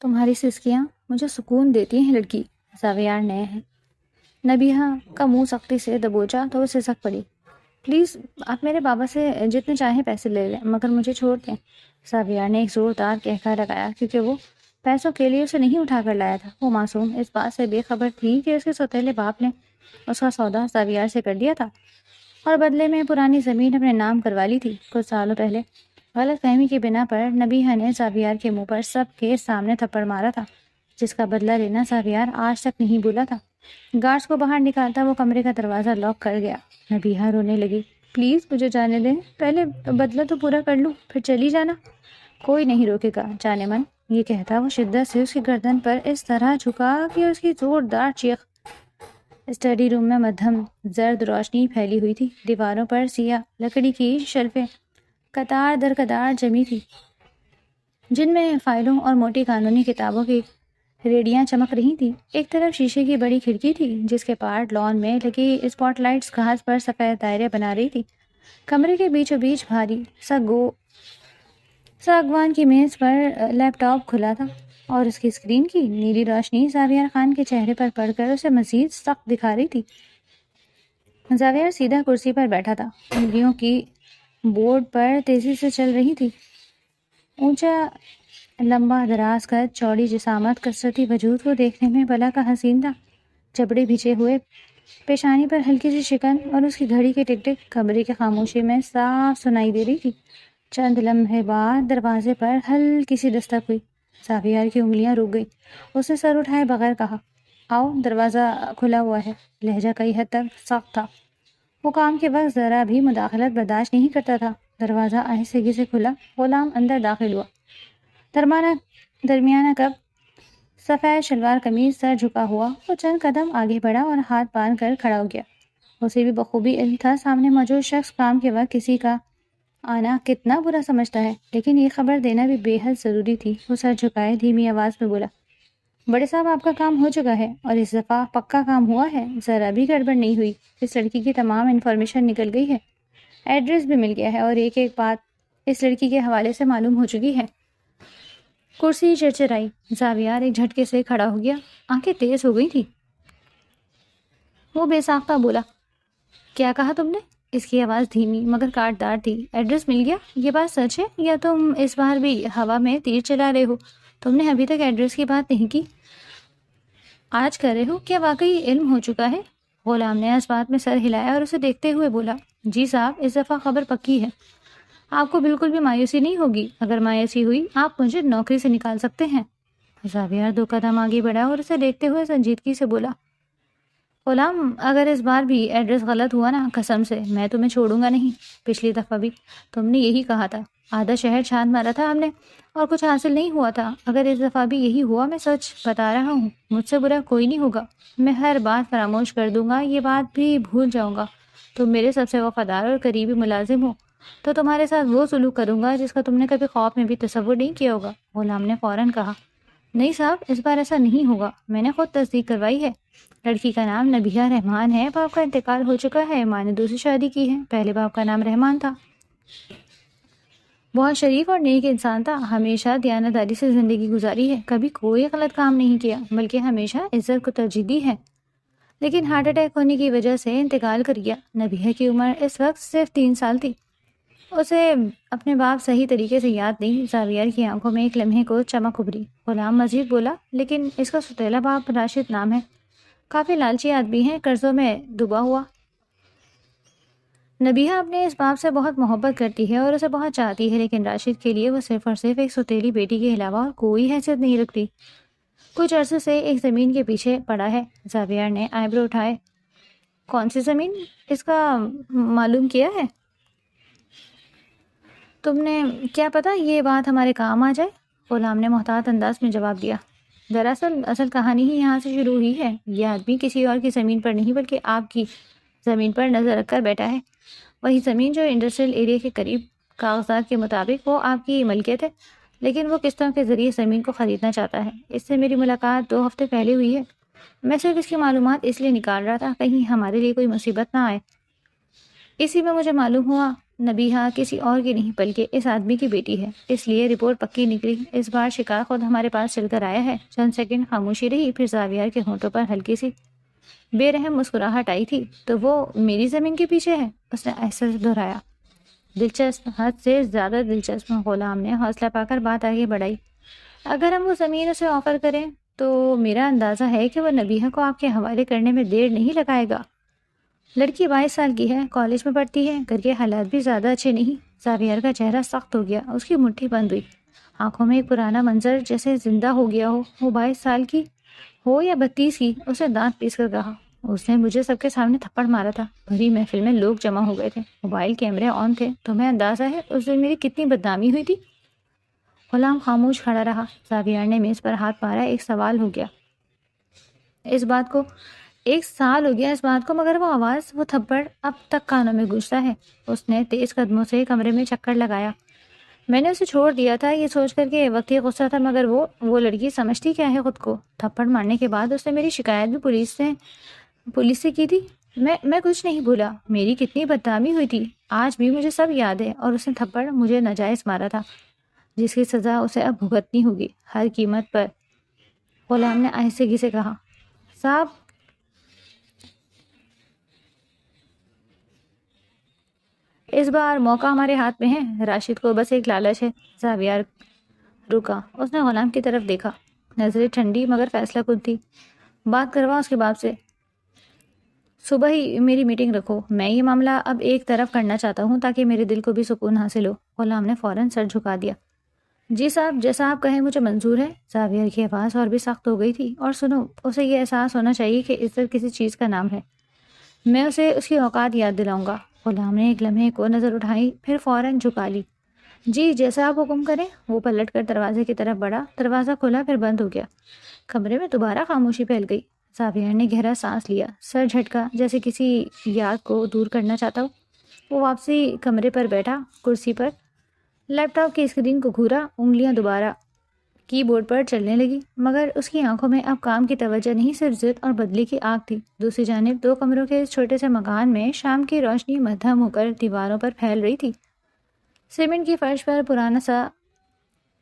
تمہاری سسکیاں مجھے سکون دیتی ہیں لڑکی، زاویار نئے ہیں۔ نبیہا کا منہ سختی سے دبوچا تو وہ سسک پڑی۔ پلیز آپ میرے بابا سے جتنے چاہیں پیسے لے لیں مگر مجھے چھوڑ دیں۔ زاویار نے ایک زوردار کہکا لگایا کیونکہ وہ پیسوں کے لیے اسے نہیں اٹھا کر لایا تھا۔ وہ معصوم اس بات سے بے خبر تھی کہ اس کے سوتیلے باپ نے اس کا سودا زاویار سے کر دیا تھا اور بدلے میں پرانی زمین اپنے نام کروا لی تھی۔ کچھ سالوں پہلے غلط فہمی کی بنا پر نبیہا نے زاویار کے منہ پر سب کے سامنے تھپڑ مارا تھا، جس کا بدلہ لینا زاویار آج تک نہیں بھولا تھا۔ گارڈز کو باہر نکالتا وہ کمرے کا دروازہ لاک کر گیا۔ نبیہا رونے لگی۔ پلیز مجھے جانے دیں، پہلے بدلہ تو پورا کر لوں پھر چلی جانا۔ کوئی نہیں روکے گا جانے من، یہ کہتا وہ شدت سے اس کی گردن پر اس طرح جھکا کہ اس کی زوردار چیخ۔ اسٹڈی روم میں مدھم زرد روشنی پھیلی ہوئی تھی۔ دیواروں پر سیاہ لکڑی کی شیلفیں قطار در قطار جمی تھی جن میں فائلوں اور موٹی قانونی کتابوں کی ریڑیاں چمک رہی تھیں۔ ایک طرف شیشے کی بڑی کھڑکی تھی جس کے پار لان میں لگی اسپاٹ لائٹس گھاس پر سفید دائرے بنا رہی تھی۔ کمرے کے بیچوں بیچ بھاری ساگوان کی میز پر لیپ ٹاپ کھلا تھا اور اس کی اسکرین کی نیلی روشنی زاویار خان کے چہرے پر پڑ کر اسے مزید سخت دکھا رہی تھی۔ زاویار سیدھا کرسی پر بیٹھا تھا، انگلیوں کی بورڈ پر تیزی سے چل رہی تھی۔ اونچا لمبا دراز قد، چوڑی جسامت، کثرتی وجود کو دیکھنے میں بلا کا حسین تھا۔ جبڑے بھیجے ہوئے، پیشانی پر ہلکی سی شکن اور اس کی گھڑی کی ٹک ٹک کمرے کی خاموشی میں صاف سنائی دے رہی تھی۔ چند لمحے بعد دروازے پر ہلکی سی دستک ہوئی۔ زاویار کی انگلیاں رک گئی۔ اس نے سر اٹھائے بغیر کہا، آؤ، دروازہ کھلا ہوا ہے۔ لہجہ کئی حد تک سخت تھا۔ وہ کام کے وقت ذرا بھی مداخلت برداشت نہیں کرتا تھا۔ دروازہ آہستگی سے کھلا۔ غلام اندر داخل ہوا۔ درمیانہ قد، سفید شلوار قمیض، سر جھکا ہوا، وہ چند قدم آگے بڑھا اور ہاتھ باندھ کر کھڑا ہو گیا۔ اسے بھی بخوبی علم تھا سامنے موجود شخص کام کے وقت کسی کا آنا کتنا برا سمجھتا ہے، لیکن یہ خبر دینا بھی بے حد ضروری تھی۔ وہ سر جھکائے دھیمی آواز میں بولا، بڑے صاحب آپ کا کام ہو چکا ہے اور اس دفعہ پکا کام ہوا ہے، ذرا بھی گڑبڑ نہیں ہوئی۔ اس لڑکی کی تمام انفارمیشن نکل گئی ہے، ایڈریس بھی مل گیا ہے اور ایک ایک بات اس لڑکی کے حوالے سے معلوم ہو چکی ہے۔ کرسی چرچرائی۔ زاویار ایک جھٹکے سے کھڑا ہو گیا، آنکھیں تیز ہو گئی تھی۔ وہ بے ساختہ بولا، کیا کہا تم نے؟ اس کی آواز دھیمی مگر کاٹدار تھی۔ ایڈریس مل گیا؟ یہ بات سچ ہے یا تم اس بار بھی ہوا میں تیر چلا رہے ہو؟ تم نے ابھی تک ایڈریس کی بات نہیں کی، آج کر رہے ہو؟ کیا واقعی علم ہو چکا ہے؟ غلام نے اس بات میں سر ہلایا اور اسے دیکھتے ہوئے بولا، جی صاحب، اس دفعہ خبر پکی ہے۔ آپ کو بالکل بھی مایوسی نہیں ہوگی، اگر مایوسی ہوئی آپ مجھے نوکری سے نکال سکتے ہیں۔ زاویار 2 قدم آگے بڑھا اور اسے دیکھتے ہوئے سنجیدگی سے بولا، غلام، اگر اس بار بھی ایڈریس غلط ہوا نا، قسم سے میں تمہیں چھوڑوں گا نہیں۔ پچھلی دفعہ بھی تم نے یہی کہا تھا، آدھا شہر چھان مارا تھا ہم نے اور کچھ حاصل نہیں ہوا تھا۔ اگر اس دفعہ بھی یہی ہوا، میں سچ بتا رہا ہوں، مجھ سے برا کوئی نہیں ہوگا، میں ہر بات فراموش کر دوں گا، یہ بات بھی بھول جاؤں گا۔ تم میرے سب سے وفادار اور قریبی ملازم ہو تو تمہارے ساتھ وہ سلوک کروں گا جس کا تم نے کبھی خواب میں بھی تصور نہیں کیا ہوگا۔ غلام نے فوراً کہا، نہیں صاحب، اس بار ایسا نہیں ہوگا، میں نے خود تصدیق کروائی ہے۔ لڑکی کا نام نبیہا رحمان ہے، باپ کا انتقال ہو چکا ہے، ماں نے دوسری شادی کی ہے، پہلے باپ کا نام رحمان تھا۔ بہت شریف اور نیک انسان تھا، ہمیشہ دیانتداری سے زندگی گزاری ہے، کبھی کوئی غلط کام نہیں کیا، بلکہ ہمیشہ عزت کو ترجیح دی ہے، لیکن ہارٹ اٹیک ہونے کی وجہ سے انتقال کر گیا۔ نبیہا کی عمر اس وقت صرف 3 سال تھی۔ اسے اپنے باپ صحیح طریقے سے یاد نہیں۔ زاویار کی آنکھوں میں ایک لمحے کو چمک ابھری۔ غلام مزید بولا، لیکن اس کا سوتیلا باپ راشد نام ہے، کافی لالچی آدمی ہے، قرضوں میں ڈوبا ہوا۔ نبیہا اپنے اس باپ سے بہت محبت کرتی ہے اور اسے بہت چاہتی ہے، لیکن راشد کے لیے وہ صرف اور صرف ایک سوتیلی بیٹی کے علاوہ اور کوئی حیثیت نہیں رکھتی۔ کچھ عرصے سے ایک زمین کے پیچھے پڑا ہے۔ زاویار نے آئیبرو اٹھائے۔ کون سی زمین؟ اس کا معلوم کیا ہے؟ تم نے کیا پتا یہ بات ہمارے کام آ جائے؟ غلام نے محتاط انداز میں جواب دیا، دراصل اصل کہانی ہی یہاں سے شروع ہوئی ہے۔ یہ آدمی کسی اور کی زمین پر نہیں بلکہ آپ کی زمین پر نظر رکھ کر بیٹھا ہے، وہی زمین جو انڈسٹریل ایریا کے قریب۔ کاغذات کے مطابق وہ آپ کی ملکیت ہے، لیکن وہ قسطوں کے ذریعے زمین کو خریدنا چاہتا ہے۔ اس سے میری ملاقات 2 ہفتے پہلے ہوئی ہے۔ میں صرف اس کی معلومات اس لیے نکال رہا تھا کہیں ہمارے لیے کوئی مصیبت نہ آئے۔ اسی میں مجھے معلوم ہوا نبیہہ کسی اور کی نہیں بلکہ اس آدمی کی بیٹی ہے، اس لیے رپورٹ پکی نکلی۔ اس بار شکار خود ہمارے پاس چل کر آیا ہے۔ چند سیکنڈ خاموشی رہی، پھر زاویار کے ہونٹوں پر ہلکی سی بے رحم مسکراہٹ آئی تھی۔ تو وہ میری زمین کے پیچھے ہے؟ اس نے ایسے دہرایا۔ دلچسپ، حد سے زیادہ دلچسپ۔ غلام نے حوصلہ پا کر بات آگے بڑھائی۔ اگر ہم وہ زمین اسے آفر کریں تو میرا اندازہ ہے کہ وہ نبیہہ کو آپ کے حوالے کرنے میں دیر نہیں لگائے گا۔ لڑکی 22 سال کی ہے، کالج میں پڑھتی ہے، گھر کے حالات بھی زیادہ اچھے نہیں۔ زاویار کا چہرہ سخت ہو گیا، اس کی مٹھی بند ہوئی، آنکھوں میں ایک پرانا منظر جیسے زندہ ہو گیا ہو۔ وہ 22 سال کی ہو یا 32 کی، اسے دانت پیس کر کہا۔ اس نے مجھے سب کے سامنے تھپڑ مارا تھا، بھری محفل میں لوگ جمع ہو گئے تھے، موبائل کیمرے آن تھے، تمہیں اندازہ ہے اس دن میری کتنی بدنامی ہوئی تھی؟ غلام خاموش کھڑا رہا۔ زاویار نے میز پر ہاتھ مارا۔ ایک سال ہو گیا اس بات کو، مگر وہ آواز، وہ تھپڑ اب تک کانوں میں گونجتا ہے۔ اس نے تیز قدموں سے کمرے میں چکر لگایا۔ میں نے اسے چھوڑ دیا تھا یہ سوچ کر کہ وقت ہی غصہ تھا، مگر وہ لڑکی سمجھتی کیا ہے خود کو؟ تھپڑ مارنے کے بعد اس نے میری شکایت بھی پولیس سے کی تھی۔ میں کچھ نہیں بھولا، میری کتنی بدنامی ہوئی تھی، آج بھی مجھے سب یاد ہے۔ اور اس نے تھپڑ مجھے ناجائز مارا تھا، جس کی سزا اسے اب بھگتنی ہوگی، ہر قیمت پر۔ غلام نے آہستگی سے کہا۔ صاحب، اس بار موقع ہمارے ہاتھ میں ہے، راشد کو بس ایک لالچ ہے۔ زاویار رکا، اس نے غلام کی طرف دیکھا، نظریں ٹھنڈی مگر فیصلہ کن تھی۔ بات کروا اس کے باپ سے، صبح ہی میری میٹنگ رکھو، میں یہ معاملہ اب ایک طرف کرنا چاہتا ہوں تاکہ میرے دل کو بھی سکون حاصل ہو۔ غلام نے فوراً سر جھکا دیا۔ جی صاحب، جیسا آپ کہیں مجھے منظور ہے۔ زاویار کی آواز اور بھی سخت ہو گئی تھی۔ اور سنو، اسے یہ احساس ہونا چاہیے کہ عزت کسی چیز کا نام ہے، میں اسے اس کی اوقات یاد دلاؤں گا۔ غلام نے ایک لمحے کو نظر اٹھائی، پھر فوراً جھکا لی۔ جی، جیسا آپ حکم کریں۔ وہ پلٹ کر دروازے کی طرف بڑھا، دروازہ کھلا پھر بند ہو گیا۔ کمرے میں دوبارہ خاموشی پھیل گئی۔ زاویار نے گہرا سانس لیا، سر جھٹکا جیسے کسی یاد کو دور کرنا چاہتا ہو۔ وہ واپسی کمرے پر بیٹھا، کرسی پر لیپ ٹاپ کی اسکرین کو گھورا، انگلیاں دوبارہ کی بورڈ پر چلنے لگی، مگر اس کی آنکھوں میں اب کام کی توجہ نہیں، صرف ضد اور بدلے کی آگ تھی۔ دوسری جانب 2 کمروں کے اس چھوٹے سے مکان میں شام کی روشنی مدھم ہو کر دیواروں پر پھیل رہی تھی۔ سیمنٹ کی فرش پر پرانا سا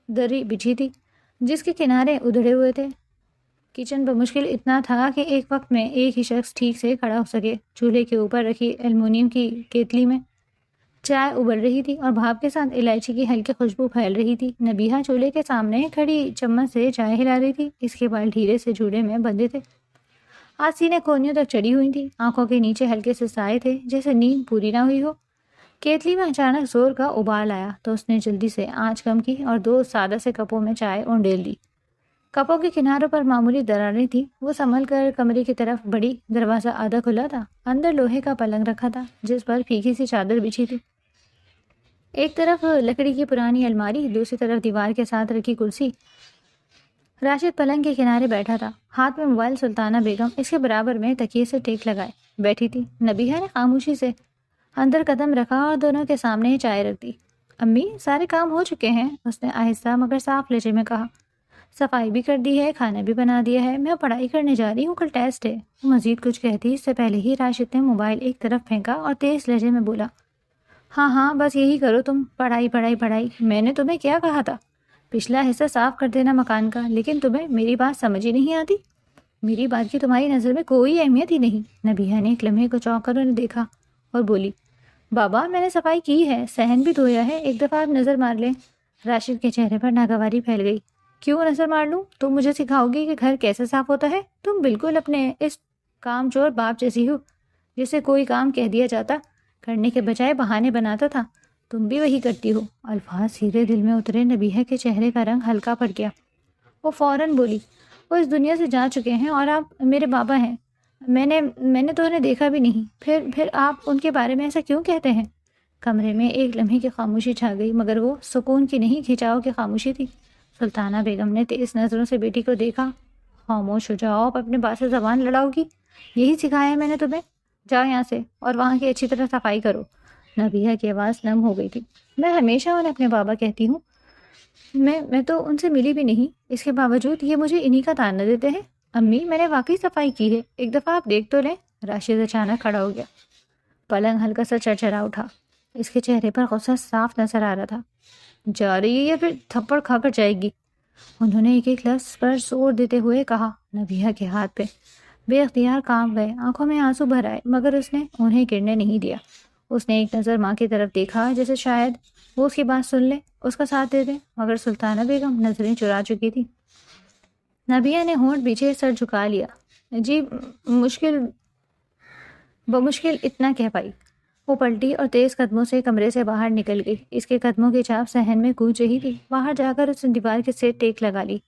دری بچھی تھی جس کے کنارے ادھڑے ہوئے تھے۔ کچن بمشکل اتنا تھا کہ ایک وقت میں ایک ہی شخص ٹھیک سے کھڑا ہو سکے۔ چولہے کے اوپر رکھی ایلومینیم کی کیتلی میں چائے ابل رہی تھی اور بھاپ کے ساتھ الائچی کی ہلکی خوشبو پھیل رہی تھی۔ نبیہہ چولہے کے سامنے کھڑی چمچ سے چائے ہلا رہی تھی، اس کے بال ڈھیرے سے جوڑے میں بندھے تھے، آج سینے کونیوں تک چڑھی ہوئی تھی، آنکھوں کے نیچے ہلکے سے سائے تھے جیسے نیند پوری نہ ہوئی ہو۔ کیتلی میں اچانک زور کا ابال آیا تو اس نے جلدی سے آنچ کم کی اور 2 سادہ سے کپوں میں چائے اونڈیل دی۔ کپوں کے کناروں پر معمولی دراریں تھیں۔ وہ سنبھل کر کمرے کی طرف بڑھی، دروازہ آدھا کھلا تھا، اندر لوہے کا پلنگ رکھا تھا جس پر پھیکی سی چادر بچھی تھی، ایک طرف لکڑی کی پرانی الماری، دوسری طرف دیوار کے ساتھ رکھی کرسی۔ راشد پلنگ کے کنارے بیٹھا تھا، ہاتھ میں موبائل۔ سلطانہ بیگم اس کے برابر میں تکیے سے ٹیک لگائے بیٹھی تھی۔ نبیہہ نے خاموشی سے اندر قدم رکھا اور دونوں کے سامنے چائے رکھ دی۔ امی، سارے کام ہو چکے ہیں، اس نے آہستہ مگر صاف لہجے میں کہا۔ صفائی بھی کر دی ہے، کھانا بھی بنا دیا ہے، میں پڑھائی کرنے جا رہی ہوں، کل ٹیسٹ ہے۔ وہ مزید کچھ کہتی اس سے پہلے ہی راشد نے موبائل ایک طرف پھینکا اور تیز لہجے میں بولا، ہاں بس یہی کرو تم، پڑھائی پڑھائی پڑھائی۔ میں نے تمہیں کیا کہا تھا؟ پچھلا حصہ صاف کر دینا مکان کا، لیکن تمہیں میری بات سمجھ ہی نہیں آتی۔ میری بات کی تمہاری نظر میں کوئی اہمیت ہی نہیں۔ نبیہہ نے ایک لمحے کو چونک کر انہیں دیکھا اور بولی، بابا میں نے صفائی کی ہے، صحن بھی دھویا ہے، ایک دفعہ آپ نظر مار لیں۔ راشد کے چہرے پر ناگواری پھیل گئی۔ کیوں نظر مار لوں؟ تم مجھے سکھاؤ گی کہ گھر کیسے صاف ہوتا ہے؟ تم بالکل اپنے اس کام چور باپ جیسی ہو، جسے کوئی کام کہہ دیا جاتا کرنے کے بجائے بہانے بناتا تھا، تم بھی وہی کرتی ہو۔ الفاظ سیدھے دل میں اترے۔ نبیہہ کے چہرے کا رنگ ہلکا پڑ گیا۔ وہ فوراً بولی، وہ اس دنیا سے جا چکے ہیں اور آپ میرے بابا ہیں، میں نے تو انہیں دیکھا بھی نہیں، پھر آپ ان کے بارے میں ایسا کیوں کہتے ہیں؟ کمرے میں ایک لمحے کی خاموشی چھا گئی، مگر وہ سکون کی نہیں، کھنچاؤ کی خاموشی تھی۔ سلطانہ بیگم نے تیز نظروں سے بیٹی کو دیکھا۔ خاموش ہو جاؤ، آپ اپنے باپ سے زبان لڑاؤ گی؟ یہی سکھایا ہے میں نے تمہیں، جاؤ یہاں سے اور وہاں کی اچھی طرح صفائی کرو۔ نبیہہ کی آواز نم ہو گئی تھی۔ میں ہمیشہ انہیں اپنے بابا کہتی ہوں، میں تو ان سے ملی بھی نہیں، اس کے باوجود یہ مجھے انہی کا طعنہ دیتے ہیں۔ امی، میں نے واقعی صفائی کی ہے، ایک دفعہ آپ دیکھ تو لیں۔ راشد اچانک کھڑا ہو گیا، پلنگ ہلکا سا چرچرا اٹھا۔ اس کے چہرے پر غصہ صاف نظر آ رہا تھا۔ جا رہی ہے یا پھر تھپڑ کھا کر جائے گی؟ انہوں نے ایک ایک لفظ پر زور دیتے ہوئے کہا۔ نبیہہ کے ہاتھ پہ بے اختیار کانپ گئے، آنکھوں میں آنسو بھر آئے، مگر اس نے انہیں گرنے نہیں دیا۔ اس نے ایک نظر ماں کی طرف دیکھا جیسے شاید وہ اس کی بات سن لے، اس کا ساتھ دے دے، مگر سلطانہ بیگم نظریں چرا چکی تھی۔ نبیہہ نے ہونٹ پیچھے سر جھکا لیا۔ جی بمشکل اتنا کہہ پائی۔ وہ پلٹی اور تیز قدموں سے کمرے سے باہر نکل گئی۔ اس کے قدموں کی چھاپ صحن میں گونج رہی تھی۔ باہر جا کر اس نے دیوار کے سے ٹیک لگا لی۔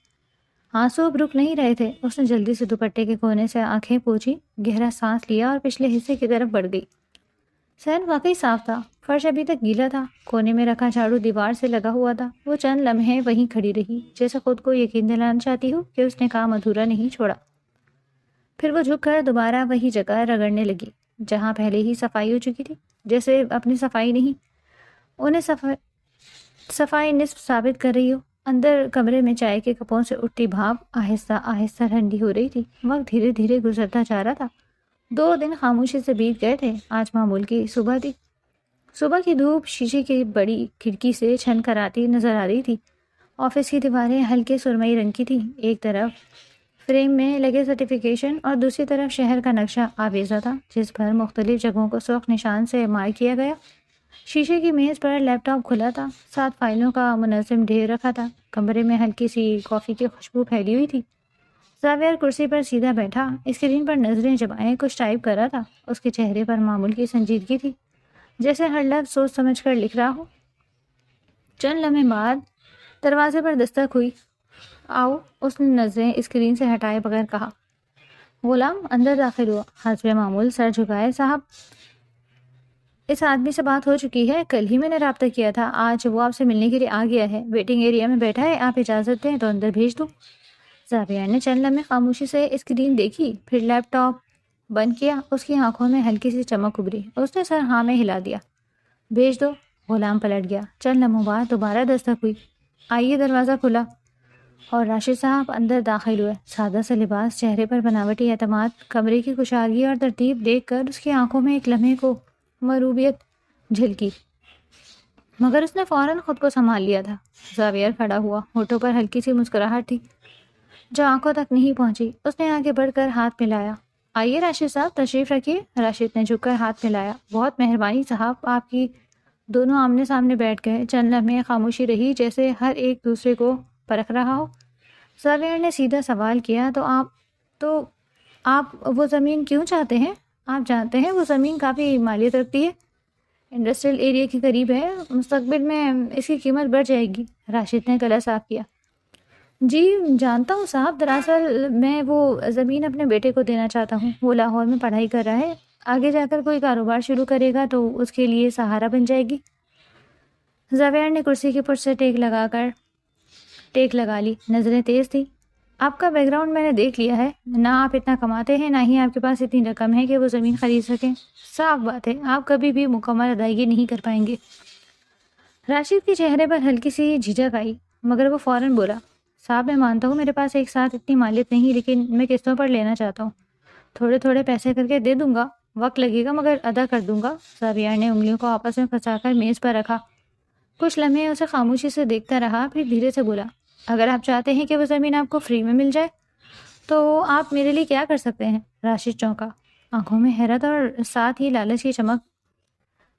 آنسو اب رک نہیں رہے تھے۔ اس نے جلدی سے دوپٹے کے کونے سے آنکھیں پوچھی، گہرا سانس لیا اور پچھلے حصے کی طرف بڑھ گئی۔ صحن واقعی صاف تھا، فرش ابھی تک گیلا تھا، کونے میں رکھا جھاڑو دیوار سے لگا ہوا تھا۔ وہ چند لمحے وہیں کھڑی رہی، جیسے خود کو یقین دلانا چاہتی ہو کہ اس نے کام ادھورا نہیں چھوڑا۔ پھر وہ جھک کر دوبارہ وہی جگہ رگڑنے لگی جہاں پہلے ہی صفائی ہو چکی تھی، جیسے اپنی صفائی نہیں، انہیں صفائی نصف ثابت کر رہی ہو۔ اندر کمرے میں چائے کے کپوں سے اٹھتی بھاپ آہستہ آہستہ ٹھنڈی ہو رہی تھی۔ وقت دھیرے دھیرے گزرتا جا رہا تھا۔ 2 دن خاموشی سے بیت گئے تھے۔ آج معمول کی صبح تھی۔ صبح کی دھوپ شیشے کی بڑی کھڑکی سے چھن کر آتی نظر آ رہی تھی۔ آفس کی دیواریں ہلکے سرمئی رنگ کی تھیں۔ ایک طرف فریم میں لگے سرٹیفکیشن اور دوسری طرف شہر کا نقشہ آویزہ تھا، جس پر مختلف جگہوں کو سرخ نشان سے مارک کیا گیا۔ شیشے کی میز پر لیپ ٹاپ کھلا تھا، 7 فائلوں کا منظم ڈھیر رکھا تھا۔ کمرے میں ہلکی سی کافی کی خوشبو پھیلی ہوئی تھی۔ زاویہ کرسی پر سیدھا بیٹھا، اسکرین پر نظریں جمائے کچھ ٹائپ کر رہا تھا۔ اس کے چہرے پر معمول کی سنجیدگی تھی، جیسے ہر لفظ سوچ سمجھ کر لکھ رہا ہو۔ چند لمحے بعد دروازے پر دستک ہوئی۔ آؤ، اس نے نظریں اسکرین سے ہٹائے بغیر کہا۔ غلام اندر داخل ہوا، حسب معمول سر جھکائے۔ صاحب، اس آدمی سے بات ہو چکی ہے، کل ہی میں نے رابطہ کیا تھا، آج وہ آپ سے ملنے کے لیے آ گیا ہے، ویٹنگ ایریا میں بیٹھا ہے، آپ اجازت دیں تو اندر بھیج دوں؟ زاویہ نے چند لمحے خاموشی سے اسکرین دیکھی، پھر لیپ ٹاپ بند کیا۔ اس کی آنکھوں میں ہلکی سی چمک ابھری۔ اس نے سر ہاں میں ہلا دیا۔ بھیج دو۔ غلام پلٹ گیا۔ چند لمحوں بعد دوبارہ دستک ہوئی۔ آئیے۔ دروازہ کھلا اور راشد صاحب اندر داخل ہوئے۔ سادہ سا لباس، چہرے پر بناوٹی اعتماد، کمرے کی کشادگی اور ترتیب دیکھ کر اس کی آنکھوں میں ایک لمحے کو مروبیت جھلکی، مگر اس نے فوراً خود کو سنبھال لیا تھا۔ زاویہ کھڑا ہوا، ہونٹوں پر ہلکی سی مسکراہٹ تھی جو آنکھوں تک نہیں پہنچی۔ اس نے آگے بڑھ کر ہاتھ ملایا۔ آئیے راشد صاحب، تشریف رکھیے۔ راشد نے جھک کر ہاتھ ملایا۔ بہت مہربانی صاحب۔ آپ کی دونوں آمنے سامنے بیٹھ گئے۔ چند لمحے خاموشی رہی، جیسے ہر ایک دوسرے کو پرکھ رہا ہو۔ زاویہ نے سیدھا سوال کیا، تو آپ وہ زمین کیوں چاہتے ہیں؟ آپ جانتے ہیں وہ زمین کافی مالیت رکھتی ہے، انڈسٹریل ایریا کے قریب ہے، مستقبل میں اس کی قیمت بڑھ جائے گی۔ راشد نے گلا صاف کیا۔ جی جانتا ہوں صاحب، دراصل میں وہ زمین اپنے بیٹے کو دینا چاہتا ہوں۔ وہ لاہور میں پڑھائی کر رہا ہے، آگے جا کر کوئی کاروبار شروع کرے گا تو اس کے لیے سہارا بن جائے گی۔ زاویہ نے کرسی کے پشت سے ٹیک لگا لی۔ نظریں تیز تھی۔ آپ کا بیک گراؤنڈ میں نے دیکھ لیا ہے، نہ آپ اتنا کماتے ہیں، نہ ہی آپ کے پاس اتنی رقم ہے کہ وہ زمین خرید سکیں۔ صاف بات ہے، آپ کبھی بھی مکمل ادائیگی نہیں کر پائیں گے۔ راشد کے چہرے پر ہلکی سی جھجک آئی، مگر وہ فوراً بولا، صاحب میں مانتا ہوں میرے پاس ایک ساتھ اتنی مالیت نہیں، لیکن میں قسطوں پر لینا چاہتا ہوں، تھوڑے تھوڑے پیسے کر کے دے دوں گا، وقت لگے گا مگر ادا کر دوں گا۔ زاویہ نے انگلیوں کو آپس میں پھنسا کر میز پر رکھا، کچھ لمحے اسے خاموشی سے دیکھتا رہا، پھر دھیرے سے بولا، اگر آپ چاہتے ہیں کہ وہ زمین آپ کو فری میں مل جائے تو آپ میرے لیے کیا کر سکتے ہیں؟ راشد چونکا، آنکھوں میں حیرت اور ساتھ ہی لالچ کی چمک۔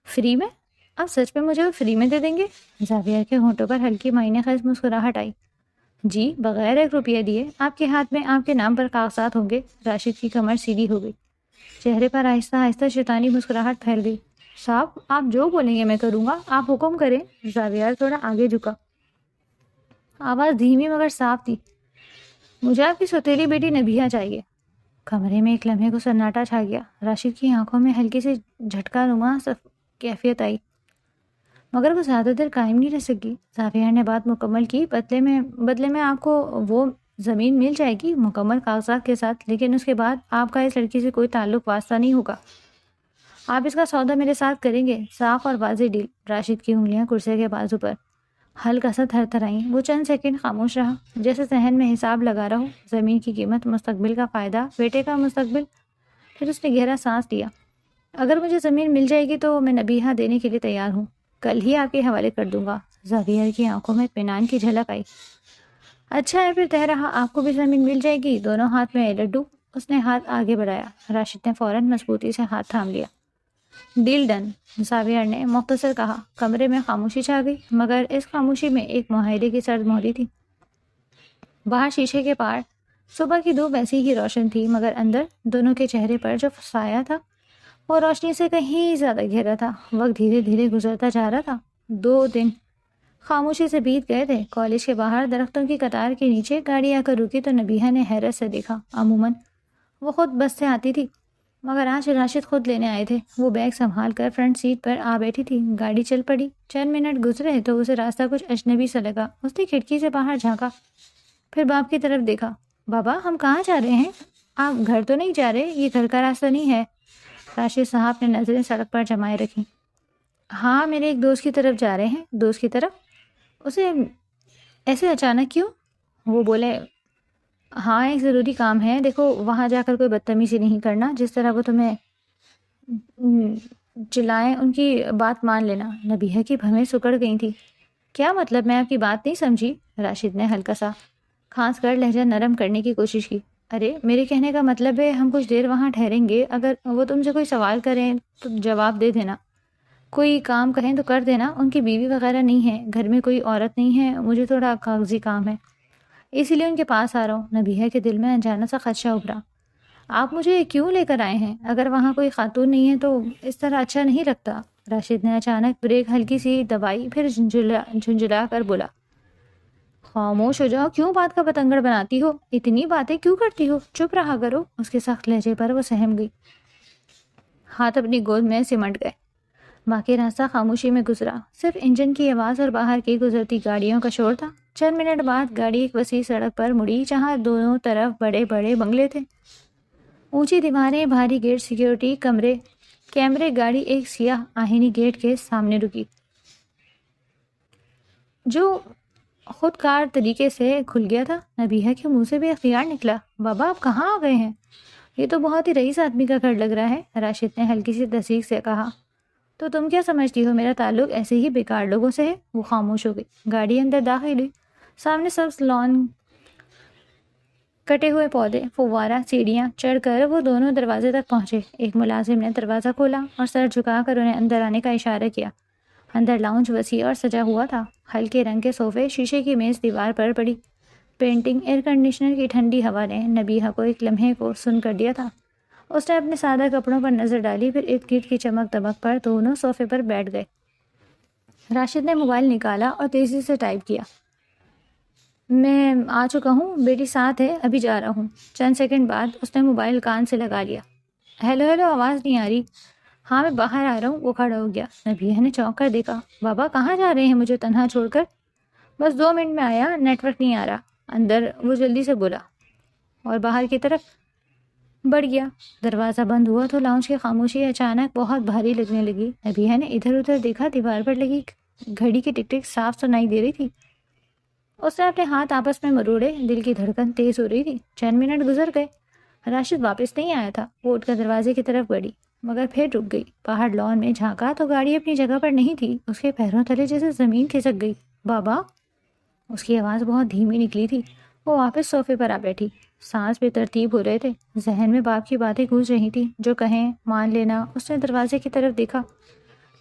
فری میں؟ آپ سچ میں مجھے وہ فری میں دے دیں گے؟ زاویہ کے ہونٹوں پر ہلکی معنی خیز مسکراہٹ آئی۔ جی، بغیر 1 روپیہ دیے آپ کے ہاتھ میں آپ کے نام پر کاغذات ہوں گے۔ راشد کی کمر سیدھی ہو گئی، چہرے پر آہستہ آہستہ شیطانی مسکراہٹ پھیل گئی۔ صاحب، آپ جو بولیں گے میں کروں گا، آپ حکم کریں۔ زاویہ تھوڑا آگے جھکا، آواز دھیمی مگر صاف تھی، مجھے آپ کی سوتیلی بیٹی نبیہہ چاہیے۔ کمرے میں ایک لمحے کو سناٹا چھا گیا۔ راشد کی آنکھوں میں ہلکی سی جھٹکا نما کیفیت آئی، مگر وہ زیادہ دیر قائم نہیں رہ سکی۔ زاویہ نے بات مکمل کی، بدلے میں آپ کو وہ زمین مل جائے گی مکمل کاغذات کے ساتھ، لیکن اس کے بعد آپ کا اس لڑکی سے کوئی تعلق واسطہ نہیں ہوگا۔ آپ اس کا سودا میرے ساتھ کریں گے، صاف اور واضح ڈیل۔ راشد کی انگلیاں کرسی کے بازو پر ہلکا سا تھر تھر آئیں۔ وہ چند سیکنڈ خاموش رہا، جیسے ذہن میں حساب لگا رہا ہو، زمین کی قیمت، مستقبل کا فائدہ، بیٹے کا مستقبل۔ پھر اس نے گہرا سانس لیا۔ اگر مجھے زمین مل جائے گی تو میں نبیہہ دینے کے لیے تیار ہوں، کل ہی آپ کے حوالے کر دوں گا۔ زاویہ کی آنکھوں میں اطمینان کی جھلک آئی۔ اچھا ہے پھر طے رہا، آپ کو بھی زمین مل جائے گی۔ دونوں ہاتھ میں لڈو۔ اس نے ہاتھ آگے بڑھایا۔ راشد نے فوراً مضبوطی سے ہاتھ تھام لیا۔ ڈیل ڈن، زاویہ نے مختصر کہا۔ کمرے میں خاموشی چھا گئی، مگر اس خاموشی میں ایک معاہدے کی سرد مہری تھی۔ باہر شیشے کے پار صبح کی دھوپ ایسی ہی روشن تھی، مگر اندر دونوں کے چہرے پر جو سایہ تھا وہ روشنی سے کہیں زیادہ گہرا تھا۔ وقت دھیرے دھیرے گزرتا جا رہا تھا۔ 2 دن خاموشی سے بیت گئے تھے۔ کالج کے باہر درختوں کی قطار کے نیچے گاڑی آ کر رکی تو نبیہہ نے حیرت سے دیکھا۔ عموماً وہ خود بس سے آتی تھی، مگر آج راشد خود لینے آئے تھے۔ وہ بیگ سنبھال کر فرنٹ سیٹ پر آ بیٹھی تھی۔ گاڑی چل پڑی۔ چند منٹ گزرے تو اسے راستہ کچھ اجنبی سا لگا۔ اس نے کھڑکی سے باہر جھانکا، پھر باپ کی طرف دیکھا۔ بابا، ہم کہاں جا رہے ہیں؟ آپ گھر تو نہیں جا رہے؟ یہ گھر کا راستہ نہیں ہے۔ راشد صاحب نے نظریں سڑک پر جمائے رکھی۔ ہاں، میرے ایک دوست کی طرف جا رہے ہیں۔ دوست کی طرف؟ اسے ایسے اچانک کیوں؟ وہ بولے، ہاں ایک ضروری کام ہے۔ دیکھو، وہاں جا کر کوئی بدتمیزی نہیں کرنا، جس طرح وہ تمہیں چلائیں ان کی بات مان لینا۔ نبیہہ کی بھویں سکڑ گئی تھی۔ کیا مطلب؟ میں آپ کی بات نہیں سمجھی۔ راشد نے ہلکا سا کھانس کر لہجہ نرم کرنے کی کوشش کی۔ ارے میرے کہنے کا مطلب ہے ہم کچھ دیر وہاں ٹھہریں گے۔ اگر وہ تم سے کوئی سوال کریں تو جواب دے دینا، کوئی کام کہیں تو کر دینا۔ ان کی بیوی وغیرہ نہیں ہے، گھر میں کوئی عورت نہیں ہے۔ مجھے تھوڑا کاغذی کام ہے، اسی لیے ان کے پاس آ رہا ہوں۔ نبیہہ کے دل میں انجانا سا خدشہ ابھرا۔ آپ مجھے کیوں لے کر آئے ہیں؟ اگر وہاں کوئی خاتون نہیں ہے تو اس طرح اچھا نہیں لگتا۔ راشد نے اچانک بریک ہلکی سی دبائی، پھر جھنجھلا کر بولا، خاموش ہو جاؤ، کیوں بات کا بتنگڑ بناتی ہو؟ اتنی باتیں کیوں کرتی ہو؟ چپ رہا کرو۔ اس کے سخت لہجے پر وہ سہم گئی۔ ہاتھ اپنی گود میں سمٹ گئے۔ باقی راستہ خاموشی میں گزرا، صرف انجن کی آواز اور باہر کی گزرتی گاڑیوں کا شور تھا۔ چند منٹ بعد گاڑی ایک وسیع سڑک پر مڑی جہاں دونوں طرف بڑے بڑے بنگلے تھے، اونچی دیواریں، بھاری گیٹ، سیکیورٹی کیمرے۔ گاڑی ایک سیاہ آہنی گیٹ کے سامنے رکی جو خود کار طریقے سے کھل گیا تھا۔ نبیہہ کے منہ سے بھی اختیار نکلا، بابا آپ کہاں آ گئے ہیں؟ یہ تو بہت ہی رئیس آدمی کا گھر لگ رہا ہے۔ راشد نے ہلکی سی تصدیق سے کہا، تو تم کیا سمجھتی ہو میرا تعلق ایسے ہی بیکار لوگوں سے ہے؟ وہ خاموش ہو گئی۔ گاڑی اندر داخل ہوئی۔ سامنے سبز لان، کٹے ہوئے پودے، فوارہ، سیڑھیاں چڑھ کر وہ دونوں دروازے تک پہنچے۔ ایک ملازم نے دروازہ کھولا اور سر جھکا کر انہیں اندر آنے کا اشارہ کیا۔ اندر لاؤنج وسیع اور سجا ہوا تھا۔ ہلکے رنگ کے صوفے، شیشے کی میز دیوار پر پڑی پینٹنگ، ایئر کنڈیشنر کی ٹھنڈی ہوا نے نبیہہ کو ایک لمحے کو سن کر دیا تھا۔ اس نے اپنے سادہ کپڑوں پر نظر ڈالی، پھر ارد گرد کی چمک دمک پر دونوں صوفے پر بیٹھ گئے۔ راشد نے موبائل نکالا اور تیزی سے ٹائپ کیا، میں آ چکا ہوں، بیٹی ساتھ ہے، ابھی جا رہا ہوں۔ چند سیکنڈ بعد اس نے موبائل کان سے لگا لیا۔ ہیلو ہیلو، آواز نہیں آ رہی۔ ہاں میں باہر آ رہا ہوں۔ وہ کھڑا ہو گیا۔ نبیہہ نے چونک کر دیکھا، بابا کہاں جا رہے ہیں مجھے تنہا چھوڑ کر؟ بس 2 منٹ میں آیا، نیٹ ورک نہیں آ رہا اندر، وہ جلدی سے بولا، اور باہر کی طرف بڑھ گیا۔ دروازہ بند ہوا تو لاؤنج کی خاموشی اچانک بہت بھاری لگنے لگی۔ نبیہہ نے ادھر ادھر دیکھا، دیوار پر لگی گھڑی کی ٹک ٹک صاف سنائی دے رہی تھی۔ اس نے اپنے ہاتھ آپس میں مروڑے، دل کی دھڑکن تیز ہو رہی تھی۔ چند منٹ گزر گئے، راشد واپس نہیں آیا تھا۔ وہ اٹھ کر دروازے کی طرف بڑھی، مگر پھر رک گئی۔ باہر لان میں جھانکا تو گاڑی اپنی جگہ پر نہیں تھی۔ اس کے پیروں تلے جیسے زمین کھسک گئی۔ بابا، اس کی آواز بہت دھیمی نکلی تھی۔ وہ واپس صوفے پر آ بیٹھی۔ سانس بے ترتیب ہو رہے تھے، ذہن میں باپ کی باتیں گونج رہی تھی، جو کہیں مان لینا۔ اس نے دروازے کی طرف دیکھا،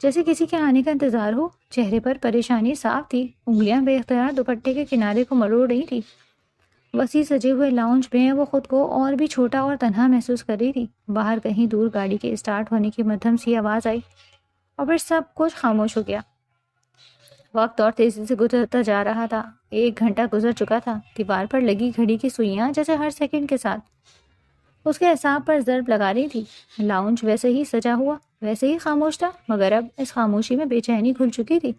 جیسے کسی کے آنے کا انتظار ہو۔ چہرے پر پریشانی صاف تھی، انگلیاں بے اختیار دوپٹے کے کنارے کو مروڑ رہی تھی۔ وسیع سجے ہوئے لاؤنج میں وہ خود کو اور بھی چھوٹا اور تنہا محسوس کر رہی تھی۔ باہر کہیں دور گاڑی کے اسٹارٹ ہونے کی مدھم سی آواز آئی اور پھر سب کچھ خاموش ہو گیا۔ وقت اور تیزی سے گزرتا جا رہا تھا۔ 1 گھنٹہ گزر چکا تھا۔ دیوار پر لگی گھڑی کی سوئیاں جیسے ہر سیکنڈ کے ساتھ اس کے اعصاب پر ضرب لگا رہی تھی۔ لاؤنج ویسے ہی سجا ہوا، ویسے ہی خاموش تھا، مگر اب اس خاموشی میں بے چینی گھل چکی تھی۔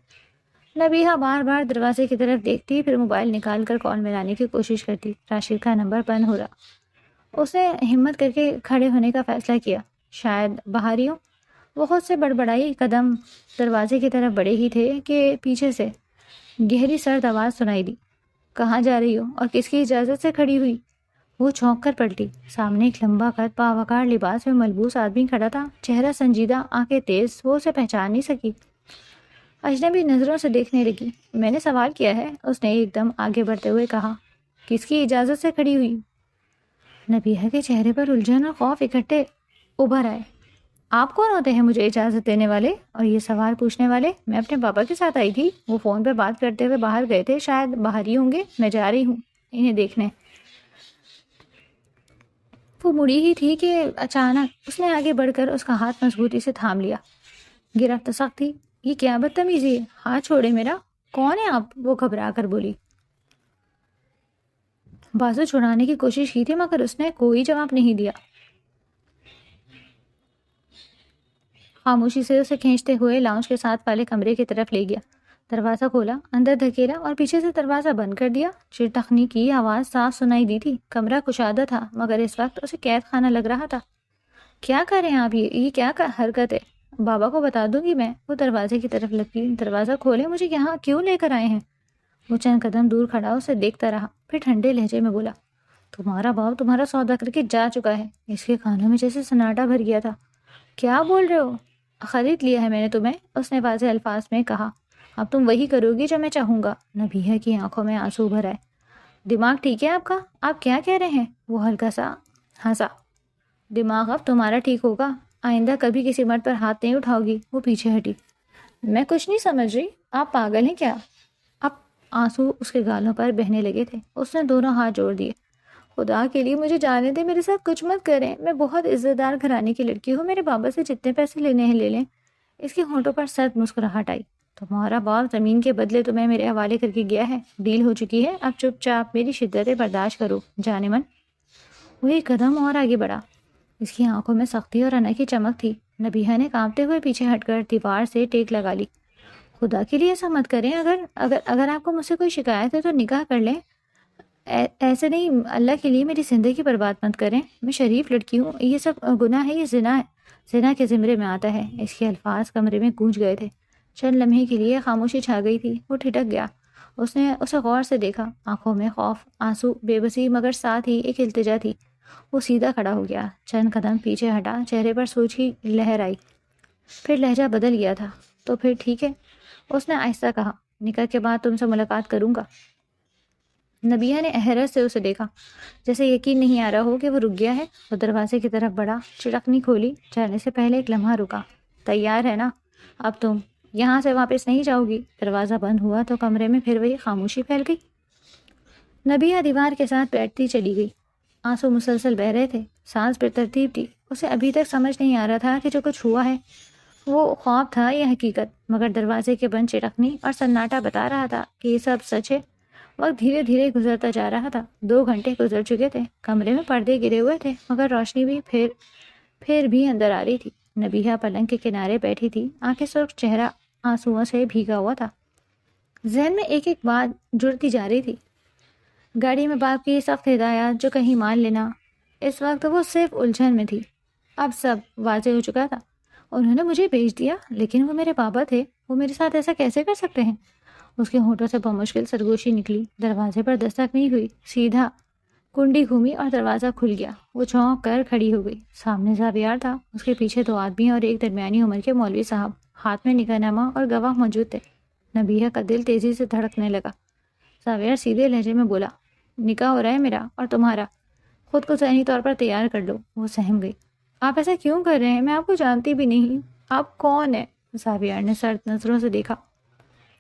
نبیہہ بار بار دروازے کی طرف دیکھتی، پھر موبائل نکال کر کال ملانے کی کوشش کرتی۔ راشد کا نمبر بند ہو رہا۔ اس نے ہمت کر کے کھڑے ہونے کا فیصلہ کیا، شاید باہر ہی ہو۔ وہ خود سے بڑبڑائی، قدم دروازے کی طرف بڑھے ہی تھے کہ پیچھے سے گہری سرد آواز سنائی دی، کہاں جا رہی ہو اور کس کی اجازت سے کھڑی ہوئی؟ وہ چونک کر پلٹی۔ سامنے ایک لمبا قد باوقار لباس میں ملبوس آدمی کھڑا تھا، چہرہ سنجیدہ، آنکھیں تیز۔ وہ اسے پہچان نہیں سکی، اجنبی نظروں سے دیکھنے لگی۔ میں نے سوال کیا ہے، اس نے ایک دم آگے بڑھتے ہوئے کہا۔ کس کی اجازت سے کھڑی ہوئی؟ نبیہہ کے چہرے پر الجھن اور خوف اکٹھے ابھر آئے۔ آپ کون ہوتے ہیں مجھے اجازت دینے والے اور یہ سوال پوچھنے والے؟ میں اپنے پاپا کے ساتھ آئی تھی، وہ فون پہ بات کرتے ہوئے باہر گئے تھے، شاید باہر ہی ہوں گے، میں جا رہی ہوں انہیں دیکھنے۔ وہ مڑی ہی تھی کہ اچانک اس نے آگے بڑھ کر اس کا ہاتھ مضبوطی سے تھام لیا۔ گرفت سخت تھی۔ یہ کیا بدتمیزی ہے، ہاتھ چھوڑے میرا، کون ہے آپ؟ وہ گھبرا کر بولی۔ بازو چھڑانے کی کوشش کی تھی مگر اس نے کوئی جواب نہیں دیا۔ خاموشی سے اسے کھینچتے ہوئے لاؤنج کے ساتھ والے کمرے کی طرف لے گیا، دروازہ کھولا، اندر دھکیلا اور پیچھے سے دروازہ بند کر دیا۔ چڑتخنی کی آواز صاف سنائی دی تھی۔ کمرہ کشادہ تھا مگر اس وقت اسے قید خانہ لگ رہا تھا۔ کیا کر رہے ہیں آپ؟ یہ کیا حرکت ہے؟ بابا کو بتا دوں گی میں۔ وہ دروازے کی طرف لگی۔ دروازہ کھولے، مجھے یہاں کیوں لے کر آئے ہیں؟ وہ چند قدم دور کھڑا اسے دیکھتا رہا، پھر ٹھنڈے لہجے میں بولا، تمہارا باپ تمہارا سودا کر کے جا چکا ہے۔ اس کے کانوں میں جیسے سناٹا بھر گیا تھا۔ کیا بول رہے ہو؟ خرید لیا ہے میں نے تمہیں، اس نے واضح الفاظ میں کہا۔ اب تم وہی کرو گی جو میں چاہوں گا۔ نبیہہ کی آنکھوں میں آنسو بھر آئے۔ دماغ ٹھیک ہے آپ کا؟ آپ کیا کہہ رہے ہیں؟ وہ ہلکا سا ہنسا۔ دماغ اب تمہارا ٹھیک ہوگا، آئندہ کبھی کسی مرد پر ہاتھ نہیں اٹھاؤ گی۔ وہ پیچھے ہٹی۔ میں کچھ نہیں سمجھ رہی، آپ پاگل ہیں کیا؟ اب آنسو اس کے گالوں پر بہنے لگے تھے۔ اس نے دونوں ہاتھ جوڑ دیے۔ خدا کے لیے مجھے جانے دیں، میرے ساتھ کچھ مت کریں، میں بہت عزت دار گھرانے کی لڑکی ہوں، میرے بابا سے جتنے پیسے لینے ہیں لے لیں۔ اس کے ہونٹوں پر سرد مسکراہٹ آئی۔ تمہارا باپ زمین کے بدلے تمہیں میرے حوالے کر کے گیا ہے، ڈیل ہو چکی ہے، اب چپ چاپ میری شدتیں برداشت کرو، جانے من۔ وہ ایک قدم اور آگے بڑھا۔ اس کی آنکھوں میں سختی اور انا کی چمک تھی۔ نبیہہ نے کانپتے ہوئے پیچھے ہٹ کر دیوار سے ٹیک لگا لی۔ خدا کے لیے ایسا مت کریں، اگر آپ کو مجھ سے کوئی شکایت ہے تو نکاح کر لیں، ایسے نہیں، اللہ کے لیے میری زندگی برباد مت کریں، میں شریف لڑکی ہوں، یہ سب گناہ ہے، یہ زنا ہے، زنا کے زمرے میں آتا ہے۔ اس کے الفاظ کمرے میں گونج گئے تھے۔ چند لمحے کے لیے خاموشی چھا گئی تھی۔ وہ ٹھٹک گیا۔ اس نے اسے غور سے دیکھا، آنکھوں میں خوف، آنسو، بے بسی، مگر ساتھ ہی ایک التجا تھی۔ وہ سیدھا کھڑا ہو گیا، چند قدم پیچھے ہٹا، چہرے پر سوچ کی لہر آئی، پھر لہجہ بدل گیا تھا۔ تو پھر ٹھیک ہے، اس نے آہستہ کہا، نکاح کے بعد تم سے ملاقات کروں گا۔ نبیہہ نے حیرت سے اسے دیکھا، جیسے یقین نہیں آ رہا ہو کہ وہ رک گیا ہے۔ وہ دروازے کی طرف بڑھا، چڑکنی کھولی، جانے سے پہلے ایک لمحہ رکا۔ تیار ہے نا؟ اب تم یہاں سے واپس نہیں جاؤ گی۔ دروازہ بند ہوا تو کمرے میں پھر وہی خاموشی پھیل گئی۔ نبیہہ دیوار کے ساتھ بیٹھتی چلی گئی۔ آنسو مسلسل بہہ رہے تھے، سانس بے ترتیب تھی۔ اسے ابھی تک سمجھ نہیں آ رہا تھا کہ جو کچھ ہوا ہے وہ خواب تھا یا حقیقت، مگر دروازے کے بند چڑکنی اور سناٹا بتا رہا تھا کہ یہ سب سچ ہے۔ وقت دھیرے دھیرے گزرتا جا رہا تھا۔ 2 گھنٹے گزر چکے تھے۔ کمرے میں پردے گرے ہوئے تھے مگر روشنی بھی پھر بھی اندر آ رہی تھی۔ نبیہہ پلنگ کے کنارے بیٹھی تھی، آنکھیں سرخ، چہرہ آنسوؤں سے بھیگا ہوا تھا۔ ذہن میں ایک ایک بات جڑتی جا رہی تھی۔ گاڑی میں باپ کی سخت ہدایات، جو کہیں مان لینا۔ اس وقت وہ صرف الجھن میں تھی۔ اب سب واضح ہو چکا تھا۔ انہوں نے مجھے بھیج دیا، لیکن وہ میرے بابا تھے، وہ میرے ساتھ ایسا کیسے کر سکتے ہیں؟ اس کے ہونٹوں سے بمشکل سرگوشی نکلی۔ دروازے پر دستک نہیں ہوئی، سیدھا کنڈی گھومی اور دروازہ کھل گیا۔ وہ چونک کر کھڑی ہو گئی۔ سامنے زاویار تھا، اس کے پیچھے 2 آدمی اور ایک درمیانی عمر کے مولوی صاحب، ہاتھ میں نکاح نامہ اور گواہ موجود تھے۔ نبیہہ کا دل تیزی سے دھڑکنے لگا۔ زاویار سیدھے لہجے میں بولا، نکاح ہو رہا ہے میرا اور تمہارا، خود کو ذہنی طور پر تیار کر لو۔ وہ سہم گئی۔ آپ ایسا کیوں کر رہے ہیں؟ میں آپ کو جانتی بھی نہیں۔ آپ کون ہیں؟ زاویار نے سرد نظروں سے دیکھا۔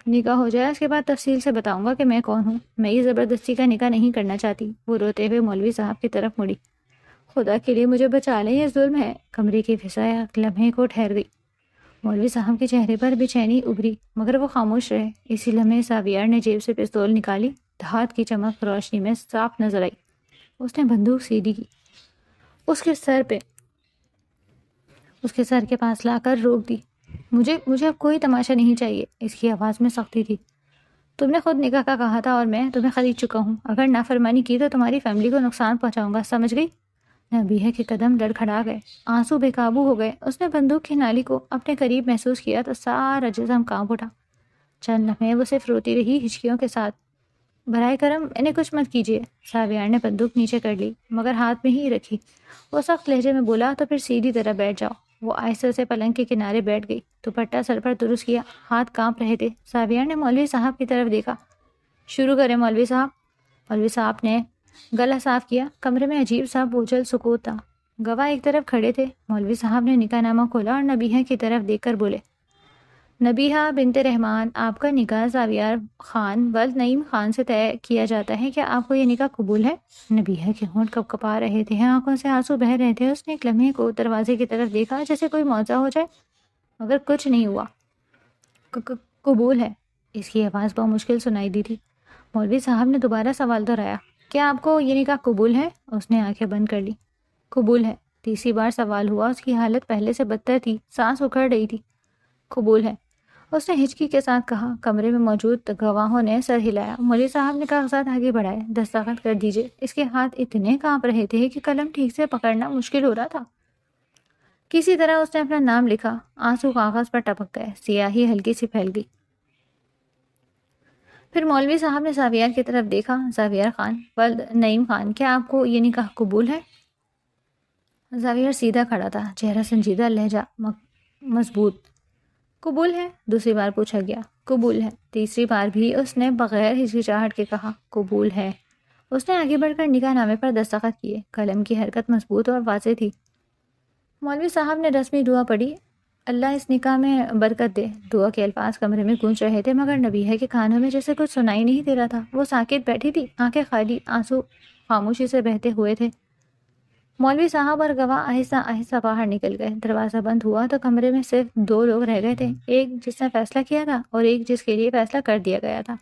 نکاح ہو جائے اس کے بعد تفصیل سے بتاؤں گا کہ میں کون ہوں۔ میں یہ زبردستی کا نکاح نہیں کرنا چاہتی۔ وہ روتے ہوئے مولوی صاحب کی طرف مڑی۔ خدا کے لیے مجھے بچا لیں، یہ ظلم ہے۔ کمرے کی فضا ایک لمحے کو ٹھہر گئی۔ مولوی صاحب کے چہرے پر بے چینی ابھری مگر وہ خاموش رہے۔ اسی لمحے زاویار نے جیب سے پستول نکالی، دھات کی چمک روشنی میں صاف نظر آئی۔ اس نے بندوق سیدھی کی، اس کے سر کے پاس لا کر روک دی۔ مجھے اب کوئی تماشا نہیں چاہیے۔ اس کی آواز میں سختی تھی۔ تم نے خود نکاح کا کہا تھا اور میں تمہیں خرید چکا ہوں۔ اگر نافرمانی کی تو تمہاری فیملی کو نقصان پہنچاؤں گا، سمجھ گئی؟ نبیہہ کے قدم لڑکھڑا گئے، آنسو بے قابو ہو گئے۔ اس نے بندوق کی نالی کو اپنے قریب محسوس کیا تو سارا جسم کانپ اٹھا۔ چند لمحے وہ صرف روتی رہی، ہچکیوں کے ساتھ۔ براہ کرم انہیں کچھ مت کیجیے۔ ساویار نے بندوق نیچے کر لی مگر ہاتھ میں ہی رکھی۔ وہ سخت لہجے میں بولا، تو پھر سیدھی طرح بیٹھ جاؤ۔ وہ آہستہ سے پلنگ کے کنارے بیٹھ گئی، دوپٹہ سر پر درست کیا، ہاتھ کانپ رہے تھے۔ ساویار نے مولوی صاحب کی طرف دیکھا۔ شروع کریں مولوی صاحب۔ مولوی صاحب نے گلا صاف کیا۔ کمرے میں عجیب سا بوجھل سکوت تھا۔ گواہ ایک طرف کھڑے تھے۔ مولوی صاحب نے نکاح نامہ کھولا اور نبیہہ کی طرف دیکھ کر بولے، نبیہہ بنت رحمان، آپ کا نکاح ساویار خان ولد نعیم خان سے طے کیا جاتا ہے، کیا آپ کو یہ نکاح قبول ہے؟ نبیہہ کے ہونٹ کپکپا رہے تھے، آنکھوں سے آنسو بہہ رہے تھے۔ اس نے ایک لمحے کو دروازے کی طرف دیکھا جیسے کوئی معجزہ ہو جائے، مگر کچھ نہیں ہوا۔ قبول ہے، اس کی آواز بہت مشکل سنائی دی تھی۔ مولوی صاحب نے دوبارہ سوال دہرایا، کیا آپ کو یہ نکاح قبول ہے؟ اس نے آنکھیں بند کر لی۔ قبول ہے، تیسری بار سوال ہوا۔ اس کی حالت پہلے سے بدتر تھی، سانس اکھڑ رہی تھی۔ قبول ہے، اس نے ہچکی کے ساتھ کہا۔ کمرے میں موجود گواہوں نے سر ہلایا۔ مولوی صاحب نے کاغذات آگے بڑھائے۔ دستخط کر دیجئے۔ اس کے ہاتھ اتنے کانپ رہے تھے کہ قلم ٹھیک سے پکڑنا مشکل ہو رہا تھا۔ کسی طرح اس نے اپنا نام لکھا۔ آنسو کاغذ پر ٹپک گئے، سیاہی ہلکی سی پھیل گئی۔ پھر مولوی صاحب نے ساویار کی طرف دیکھا، ساویار خان ولد نعیم خان، کیا آپ کو یہ نکاح قبول ہے؟ ساویار سیدھا کھڑا تھا، چہرہ سنجیدہ، لہجہ مضبوط۔ قبول ہے، دوسری بار پوچھا گیا۔ قبول ہے، تیسری بار بھی اس نے بغیر ہچکچاہٹ کے کہا۔ قبول ہے۔ اس نے آگے بڑھ کر نکاح نامے پر دستخط کیے۔ قلم کی حرکت مضبوط اور واضح تھی۔ مولوی صاحب نے رسمی دعا پڑھی، اللہ اس نکاح میں برکت دے۔ دعا کے الفاظ کمرے میں گونج رہے تھے مگر نبیہہ کے کانوں میں جیسے کچھ سنائی نہیں دے رہا تھا۔ وہ ساکت بیٹھی تھی، آنکھیں خالی، آنسو خاموشی سے بہتے ہوئے تھے۔ مولوی صاحب اور گواہ آہستہ آہستہ باہر نکل گئے۔ دروازہ بند ہوا تو کمرے میں صرف دو لوگ رہ گئے تھے، ایک جس نے فیصلہ کیا تھا اور ایک جس کے لیے فیصلہ کر دیا گیا تھا۔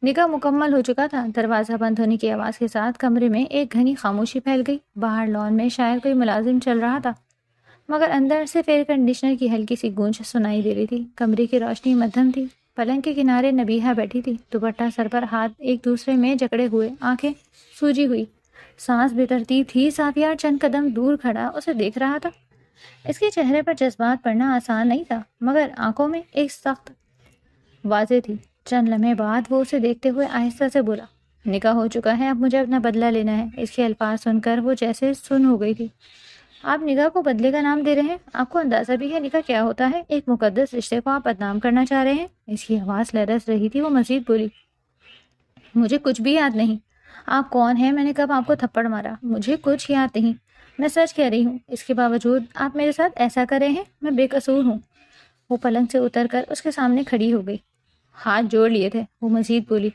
نکاح مکمل ہو چکا تھا۔ دروازہ بند ہونے کی آواز کے ساتھ کمرے میں ایک گھنی خاموشی پھیل گئی۔ باہر لان میں شاید کوئی ملازم چل رہا تھا مگر اندر صرف ایئر کنڈیشنر کی ہلکی سی گونج سنائی دے رہی تھی۔ کمرے کی روشنی مدھم تھی۔ پلنگ کے کنارے نبیہہ بیٹھی تھی، دوپٹہ سر پر، ہاتھ ایک دوسرے میں جکڑے ہوئے، آنکھیں سوجی ہوئی، سانس بے ترتیب تھی۔ ساویار چند قدم دور کھڑا اسے دیکھ رہا تھا۔ اس کے چہرے پر جذبات پڑھنا آسان نہیں تھا مگر آنکھوں میں ایک سخت واضح تھی۔ چند لمحے بعد وہ اسے دیکھتے ہوئے آہستہ سے بولا، نکاح ہو چکا ہے، اب مجھے اپنا بدلہ لینا ہے۔ اس کے الفاظ سن کر وہ جیسے سن ہو گئی تھی۔ آپ نکاح کو بدلے کا نام دے رہے ہیں؟ آپ کو اندازہ بھی ہے نکاح کیا ہوتا ہے؟ ایک مقدس رشتے کو آپ بدنام کرنا چاہ رہے ہیں؟ اس کی آواز لرز رہی تھی۔ وہ مزید بولی، مجھے کچھ بھی یاد نہیں۔ آپ کون ہیں؟ میں نے کب آپ کو تھپڑ مارا؟ مجھے کچھ یاد نہیں، میں سچ کہہ رہی ہوں۔ اس کے باوجود آپ میرے ساتھ ایسا کر رہے ہیں؟ میں بے قصور ہوں۔ وہ پلنگ سے اتر کر اس کے سامنے کھڑی ہو گئی، ہاتھ جوڑ لیے تھے۔ وہ مزید بولی،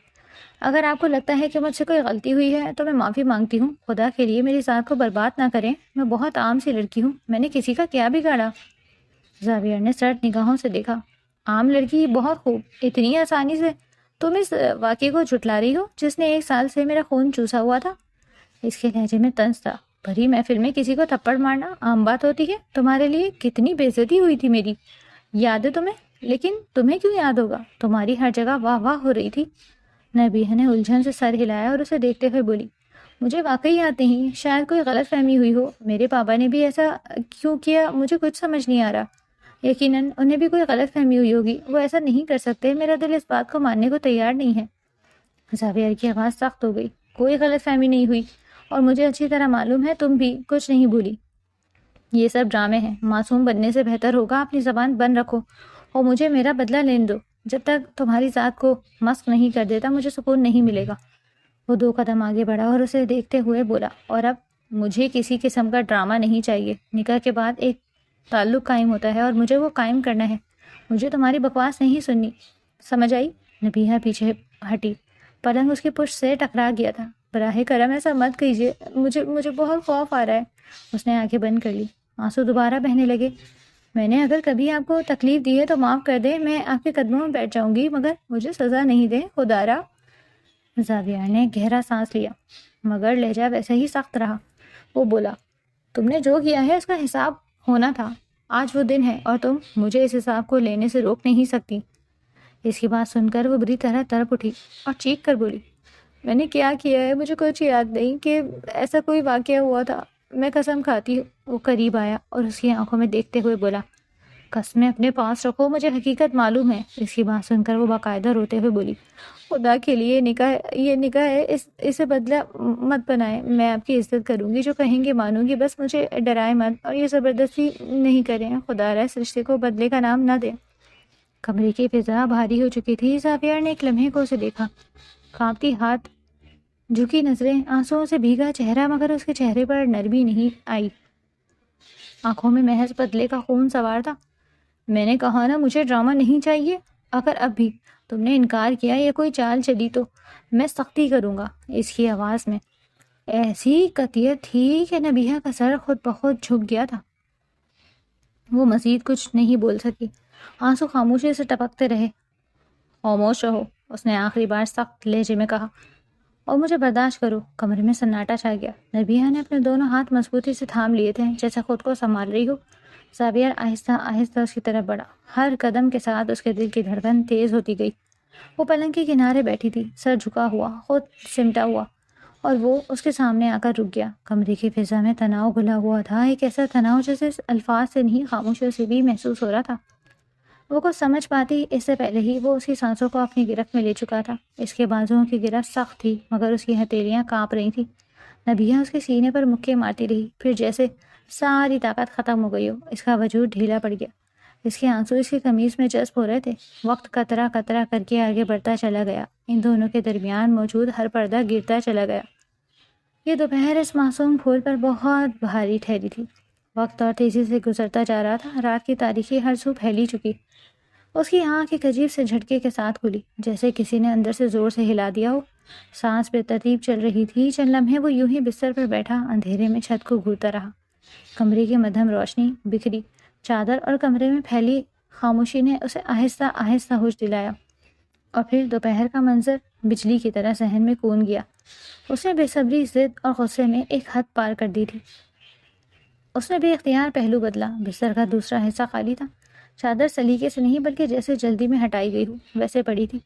اگر آپ کو لگتا ہے کہ مجھ سے کوئی غلطی ہوئی ہے تو میں معافی مانگتی ہوں۔ خدا کے لیے میری ذات کو برباد نہ کریں، میں بہت عام سی لڑکی ہوں، میں نے کسی کا کیا بگاڑا؟ زاویہ نے سرد نگاہوں سے دیکھا۔ عام لڑکی؟ بہت خوب، اتنی آسانی سے تم اس واقعے کو جھٹلا رہی ہو جس نے 1 سال سے میرا خون چوسا ہوا تھا؟ اس کے لہجے میں طنز تھا۔ بھری محفل میں کسی کو تھپڑ مارنا عام بات ہوتی ہے؟ تمہارے لیے کتنی بے عزتی ہوئی تھی میری، یاد ہے تمہیں؟ لیکن تمہیں کیوں یاد ہوگا؟ تمہاری ہر جگہ واہ واہ ہو رہی تھی۔ نبیہہ نے الجھن سے سر ہلایا اور اسے دیکھتے ہوئے بولی، مجھے واقعی یاد نہیں، شاید کوئی غلط فہمی ہوئی ہو۔ میرے پاپا نے بھی ایسا کیوں کیا مجھے کچھ سمجھ نہیں آ رہا۔ یقیناً انہیں بھی کوئی غلط فہمی ہوئی ہوگی، وہ ایسا نہیں کر سکتے، میرا دل اس بات کو ماننے کو تیار نہیں ہے۔ زاویہ کی آواز سخت ہو گئی، کوئی غلط فہمی نہیں ہوئی اور مجھے اچھی طرح معلوم ہے تم بھی کچھ نہیں بھولی۔ یہ سب ڈرامے ہیں، معصوم بننے سے بہتر ہوگا اپنی زبان بند رکھو اور مجھے میرا بدلہ لینے دو۔ جب تک تمہاری ذات کو مسخ نہیں کر دیتا مجھے سکون نہیں ملے گا۔ وہ 2 قدم آگے بڑھا اور اسے دیکھتے ہوئے بولا، اور اب مجھے کسی قسم کا ڈرامہ نہیں چاہیے۔ نکاح کے بعد ایک تعلق قائم ہوتا ہے اور مجھے وہ قائم کرنا ہے۔ مجھے تمہاری بکواس نہیں سننی، سمجھ آئی؟ نبیہہ پیچھے ہٹی، پلنگ اس کی پشت سے ٹکرا گیا تھا۔ براہ کرم ایسا مت کیجیے، مجھے بہت خوف آ رہا ہے۔ اس نے آنکھیں بند کر لی، آنسو دوبارہ بہنے لگے۔ میں نے اگر کبھی آپ کو تکلیف دی ہے تو معاف کر دیں، میں آپ کے قدموں میں بیٹھ جاؤں گی، مگر مجھے سزا نہیں دیں خدا را۔ زاویہ نے گہرا سانس لیا مگر لہجہ ویسا ہی سخت رہا۔ وہ بولا، تم نے جو کیا ہے اس کا حساب ہونا تھا۔ آج وہ دن ہے اور تم مجھے اس حساب کو لینے سے روک نہیں سکتی۔ اس کی بات سن کر وہ بری طرح تڑپ اٹھی اور چیخ کر بولی، میں نے کیا کیا ہے؟ مجھے کچھ یاد نہیں کہ ایسا کوئی واقعہ ہوا تھا، میں قسم کھاتی ہوں۔ وہ قریب آیا اور اس کی آنکھوں میں دیکھتے ہوئے بولا، قسمیں اپنے پاس رکھو، مجھے حقیقت معلوم ہے۔ اس کی بات سن کر وہ باقاعدہ روتے ہوئے بولی، خدا کے لیے یہ نکاح ہے، اسے بدلہ مت بنائے، میں آپ کی عزت کروں گی، جو کہیں گے مانوں گی، بس مجھے ڈرائے مت اور یہ زبردستی نہیں کریں، خدا را اس رشتے کو بدلے کا نام نہ دیں۔ کمرے کی فضا بھاری ہو چکی تھی۔ زاویہ نے ایک لمحے کو اسے دیکھا، کانپتی ہاتھ، جھکی نظریں، آنسوؤں سے بھیگا چہرہ، مگر اس کے چہرے پر نرمی نہیں آئی، آنکھوں میں محض بدلے کا خون سوار تھا۔ میں نے کہا نا مجھے ڈرامہ نہیں چاہیے، اگر اب بھی تم نے انکار کیا یا کوئی چال چلی تو میں سختی کروں گا۔ اس کی آواز میں ایسی قطعیت تھی کہ نبیہہ کا سر خود بخود جھک گیا تھا۔ وہ مزید کچھ نہیں بول سکی، آنسو خاموشی سے ٹپکتے رہے۔ خاموش رہو، اس نے آخری بار سخت لہجے میں کہا، اور مجھے برداشت کرو۔ کمرے میں سناٹا چھا گیا۔ نبیہہ نے اپنے دونوں ہاتھ مضبوطی سے تھام لیے تھے، جیسے خود کو سنبھال رہی ہو۔ زاویہ آہستہ آہستہ اس کی طرف بڑھا، ہر قدم کے ساتھ اس کے دل کی دھڑکن تیز ہوتی گئی۔ وہ پلنگ کے کنارے بیٹھی تھی، سر جھکا ہوا، خود سمٹا ہوا، اور وہ اس کے سامنے آ کر رک گیا۔ کمرے کی فضا میں تناؤ گھلا ہوا تھا، ایک ایسا تناؤ جیسے الفاظ سے نہیں خاموشیوں سے بھی محسوس ہو رہا تھا۔ وہ کچھ سمجھ پاتی اس سے پہلے ہی وہ اس کی سانسوں کو اپنی گرفت میں لے چکا تھا۔ اس کے بازوؤں کی گرفت سخت تھی، مگر اس کی ہتھیلیاں کانپ رہی تھیں۔ نبیہہ اس کے سینے پر مکے مارتی رہی، پھر جیسے ساری طاقت ختم ہو گئی ہو، اس کا وجود ڈھیلا پڑ گیا۔ اس کے آنسو اس کی قمیض میں جذب ہو رہے تھے۔ وقت قطرہ قطرہ کر کے آگے بڑھتا چلا گیا، ان دونوں کے درمیان موجود ہر پردہ گرتا چلا گیا۔ یہ دوپہر اس معصوم پھول پر بہت بھاری ٹھہری تھی۔ وقت اور تیزی سے گزرتا جا رہا تھا، رات کی تاریکی ہر سو پھیلی چکی۔ اس کی آنکھ ایک عجیب سے جھٹکے کے ساتھ کھلی، جیسے کسی نے اندر سے زور سے ہلا دیا ہو۔ سانس بے ترتیب چل رہی تھی۔ چند لمحے وہ یوں ہی بستر پر بیٹھا اندھیرے میں چھت کو گھورتا رہا۔ کمرے کی مدھم روشنی، بکھری چادر اور کمرے میں پھیلی خاموشی نے اسے آہستہ آہستہ ہوش دلایا، اور پھر دوپہر کا منظر بجلی کی طرح ذہن میں کون گیا۔ اس نے بے صبری، ضد اور غصے میں ایک حد پار کر دی تھی۔ اس نے بے اختیار پہلو بدلا۔ بستر کا دوسرا حصہ خالی تھا، چادر سلیقے سے نہیں بلکہ جیسے جلدی میں ہٹائی گئی ہو ویسے پڑی تھی۔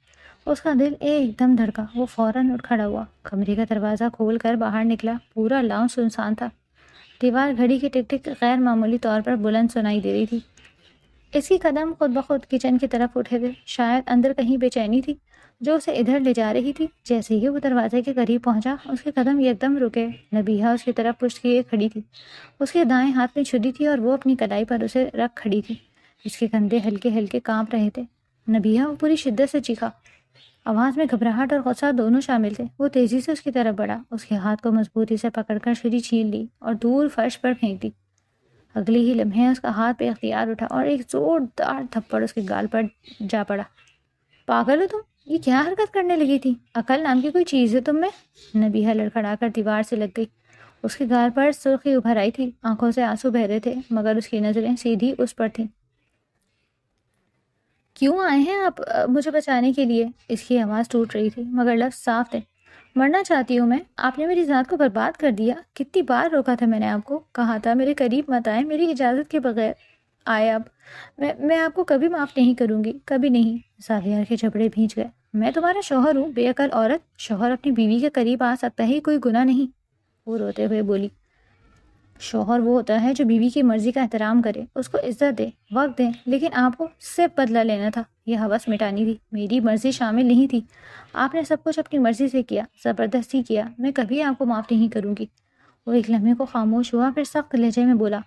اس کا دل ایک دم دھڑکا، وہ فوراً اٹھ کھڑا ہوا، کمرے کا دروازہ کھول کر باہر نکلا۔ پورا لاؤنج سنسان تھا، دیوار گھڑی کی ٹک ٹک غیر معمولی طور پر بلند سنائی دے رہی تھی۔ اس کی قدم خود بخود کچن کی طرف اٹھے تھے، شاید اندر کہیں بے چینی تھی جو اسے ادھر لے جا رہی تھی۔ جیسے ہی وہ دروازے کے قریب پہنچا، اس کے قدم یکدم رکے۔ نبیہہ اس کی طرف پشت کیے کھڑی تھی، اس کے دائیں ہاتھ میں چھری تھی اور وہ اپنی کلائی پر اسے رکھ کھڑی تھی۔ اس کے کندھے ہلکے ہلکے کانپ رہے تھے۔ نبیہہ، وہ پوری شدت سے چیخا۔ آواز میں گھبراہٹ اور غصہ دونوں شامل تھے۔ وہ تیزی سے اس کی طرف بڑھا، اس کے ہاتھ کو مضبوطی سے پکڑ کر چھری چھین لی اور دور فرش پر پھینک دی۔ اگلی ہی لمحے اس کا ہاتھ بے اختیار اٹھا اور ایک زوردار تھپڑ اس کے گال پر جا پڑا۔ پاگل ہو تم؟ یہ کیا حرکت کرنے لگی تھی؟ عقل نام کی کوئی چیز ہے تم میں؟ نبیہہ لڑکھڑا کر دیوار سے لگ گئی۔ اس کے گال پر سرخی ابھر آئی تھی، آنکھوں سے آنسو بہ رہے تھے، مگر اس کی نظریں سیدھی اس پر تھیں۔ کیوں آئے ہیں آپ مجھے بچانے کے لیے؟ اس کی آواز ٹوٹ رہی تھی، مگر لفظ صاف تھے۔ مرنا چاہتی ہوں میں، آپ نے میری ذات کو برباد کر دیا۔ کتنی بار روکا تھا میں نے آپ کو، کہا تھا میرے قریب مت آئے، میری اجازت کے بغیر آئے اب۔ میں آپ کو کبھی معاف نہیں کروں گی، کبھی نہیں۔ زاویہ کے جبڑے بھینچ گئے۔ میں تمہارا شوہر ہوں، بے عقل عورت۔ شوہر اپنی بیوی کے قریب آ سکتا ہے، کوئی گناہ نہیں۔ وہ روتے ہوئے بولی، شوہر وہ ہوتا ہے جو بیوی کی مرضی کا احترام کرے، اس کو عزت دے، وقت دے، لیکن آپ کو صرف بدلہ لینا تھا، یہ ہوس مٹانی تھی، میری مرضی شامل نہیں تھی۔ آپ نے سب کچھ اپنی مرضی سے کیا، زبردستی کیا، میں کبھی آپ کو معاف نہیں کروں گی۔ وہ ایک لمحے کو خاموش ہوا، پھر سخت لہجے میں بولا،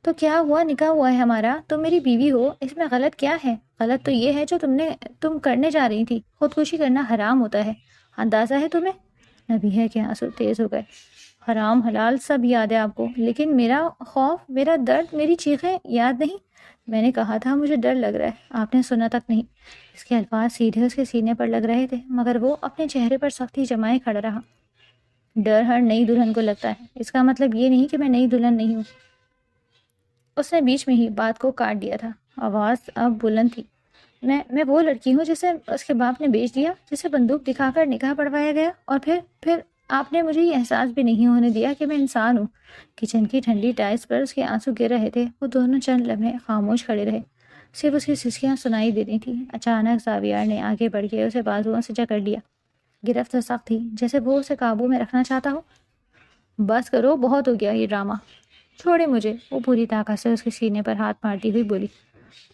تو کیا ہوا؟ نکاح ہوا ہے ہمارا، تم میری بیوی ہو، اس میں غلط کیا ہے؟ غلط تو یہ ہے جو تم کرنے جا رہی تھی، خودکشی کرنا حرام ہوتا ہے، اندازہ ہے تمہیں؟ نبیہہ کے آنسو تیز ہو گئے۔ حرام حلال سب یاد ہے آپ کو، لیکن میرا خوف، میرا درد، میری چیخیں یاد نہیں؟ میں نے کہا تھا مجھے ڈر لگ رہا ہے، آپ نے سنا تک نہیں۔ اس کے الفاظ سیدھے اس کے سینے پر لگ رہے تھے، مگر وہ اپنے چہرے پر سختی جمائے کھڑا رہا۔ ڈر ہر نئی دلہن کو لگتا ہے، اس کا مطلب یہ نہیں کہ میں نئی دلہن نہیں ہوں۔ اس نے بیچ میں ہی بات کو کاٹ دیا تھا، آواز اب بلند تھی۔ میں وہ لڑکی ہوں جسے اس کے باپ نے بیچ دیا، جسے بندوق دکھا کر نکاح پڑھوایا گیا، اور پھر آپ نے مجھے یہ احساس بھی نہیں ہونے دیا کہ میں انسان ہوں۔ کچن کی ٹھنڈی ٹائلس پر اس کے آنسو گر رہے تھے۔ وہ دونوں چند لمحے خاموش کھڑے رہے، صرف اس کی سسکیاں سنائی دے رہی تھیں۔ اچانک زاویہ نے آگے بڑھ کے اسے بازوؤں سے جکڑ لیا۔ گرفت تو سخت تھی، جیسے وہ اسے قابو میں رکھنا چاہتا ہو۔ بس کرو، بہت ہو گیا یہ ڈرامہ، چھوڑے مجھے۔ وہ پوری طاقت سے اس کے سینے پر ہاتھ مارتی ہوئی بولی،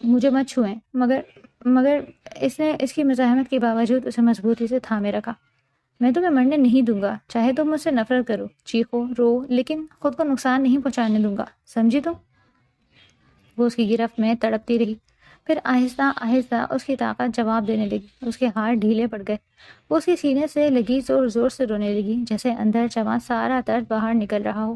مجھے مت چھوئیں، مگر اس نے اس کی مزاحمت کے باوجود اسے مضبوطی سے تھامے رکھا۔ میں تمہیں مرنے نہیں دوں گا، چاہے تم مجھ سے نفرت کرو، چیخو، رو، لیکن خود کو نقصان نہیں پہنچانے دوں گا، سمجھی تم؟ وہ اس کی گرفت میں تڑپتی رہی، پھر آہستہ آہستہ اس کی طاقت جواب دینے لگی، اس کے ہاتھ ڈھیلے پڑ گئے، وہ اس کے سینے سے لگی زور زور سے رونے لگی، جیسے اندر جمع سارا درد باہر نکل رہا ہو۔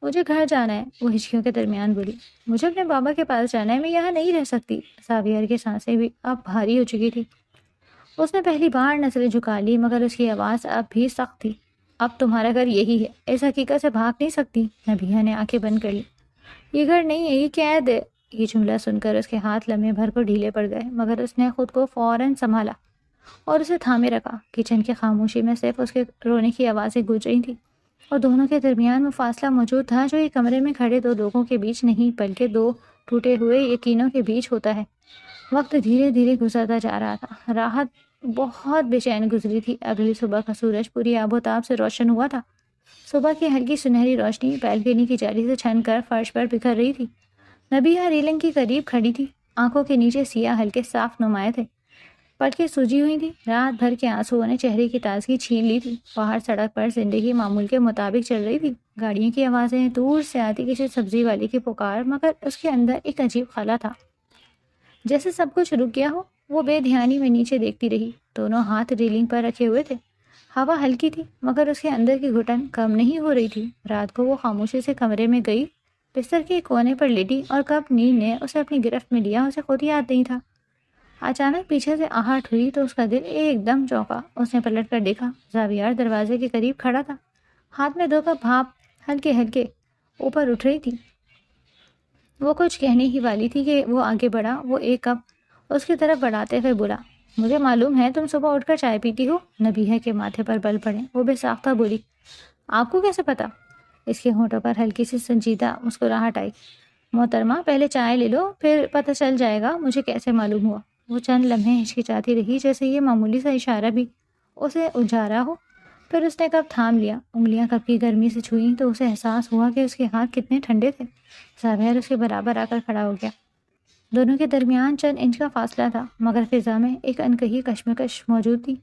مجھے گھر جانا ہے، وہ ہچکیوں کے درمیان بولی، مجھے اپنے بابا کے پاس جانا ہے، میں یہاں نہیں رہ سکتی۔ زاویہ کی سانسیں بھی اب بھاری ہو چکی تھی، اس نے پہلی بار نظریں جھکا لی، مگر اس کی آواز اب بھی سخت تھی۔ اب تمہارا گھر یہی ہے، اس حقیقت سے بھاگ نہیں سکتی۔ نبیہہ نے آنکھیں بند کر لی۔ یہ گھر نہیں ہے، یہ قید ہے۔ یہ جملہ سن کر اس کے ہاتھ لمحے بھر کو ڈھیلے پڑ گئے، مگر اس نے خود کو فوراً سنبھالا اور اسے تھامے رکھا۔ کچن کی خاموشی میں صرف اس کے رونے کی آوازیں گونج رہی تھیں، اور دونوں کے درمیان وہ فاصلہ موجود تھا جو ایک کمرے میں کھڑے دو لوگوں کے بیچ نہیں، بلکہ دو ٹوٹے ہوئے یقینوں کے بیچ ہوتا ہے۔ وقت دھیرے دھیرے گزرتا جا رہا تھا، راحت بہت بے چین گزری تھی۔ اگلی صبح کا سورج پوری آب و تاب سے روشن ہوا تھا، صبح کی ہلکی سنہری روشنی بیلکنی کی جالی سے چھن کر فرش پر بکھر رہی تھی۔ نبیہہ ریلنگ کے قریب کھڑی تھی، آنکھوں کے نیچے سیاہ ہلکے صاف نمائے تھے، پلکیں سوجی ہوئی تھی، رات بھر کے آنسوؤں نے چہرے کی تازگی چھین لی تھی۔ باہر سڑک پر زندگی معمول کے مطابق چل رہی تھی، گاڑیوں کی آوازیں، دور سے آتی کسی سبزی والی کی پکار، مگر اس کے اندر ایک عجیب خلا تھا، جیسے سب کچھ رک گیا ہو۔ وہ بے دھیانی میں نیچے دیکھتی رہی، دونوں ہاتھ ریلنگ پر رکھے ہوئے تھے، ہوا ہلکی تھی، مگر اس کے اندر کی گھٹن کم نہیں ہو رہی تھی۔ رات کو وہ خاموشی سے کمرے میں گئی، بستر کے کونے پر لیٹی، اور کب نیند نے اسے اپنی گرفت میں لیا اسے خود یاد نہیں تھا۔ اچانک پیچھے سے آہٹ ہوئی تو اس کا دل ایک دم چونکا۔ اس نے پلٹ کر دیکھا، زاویہ دروازے کے قریب کھڑا تھا، ہاتھ میں 2 کپ بھاپ ہلکے ہلکے اوپر اٹھ رہی تھی۔ وہ کچھ کہنے ہی والی تھی کہ وہ آگے بڑھا، وہ 1 کپ اس کی طرف بڑھاتے ہوئے بولا، مجھے معلوم ہے تم صبح اٹھ کر چائے پیتی ہو۔ نبیہہ کے ماتھے پر بل پڑے، وہ بے ساختہ بولی، آپ کو کیسے پتا؟ اس کے ہونٹوں پر ہلکی سی سنجیدہ مسکراہٹ آئی۔ محترمہ، پہلے چائے لے لو، پھر پتہ چل جائے گا مجھے کیسے معلوم ہوا۔ وہ چند لمحے ہچکچاتی رہی، جیسے یہ معمولی سا اشارہ بھی اسے الجھا رہا ہو، پھر اس نے کپ تھام لیا، انگلیاں کپ کی گرمی سے چھوئیں تو اسے احساس ہوا کہ اس کے ہاتھ کتنے ٹھنڈے تھے۔ زاویہ اس کے برابر آ کر کھڑا ہو گیا، دونوں کے درمیان چند انچ کا فاصلہ تھا، مگر فضا میں ایک انکہی کشمکش موجود تھی۔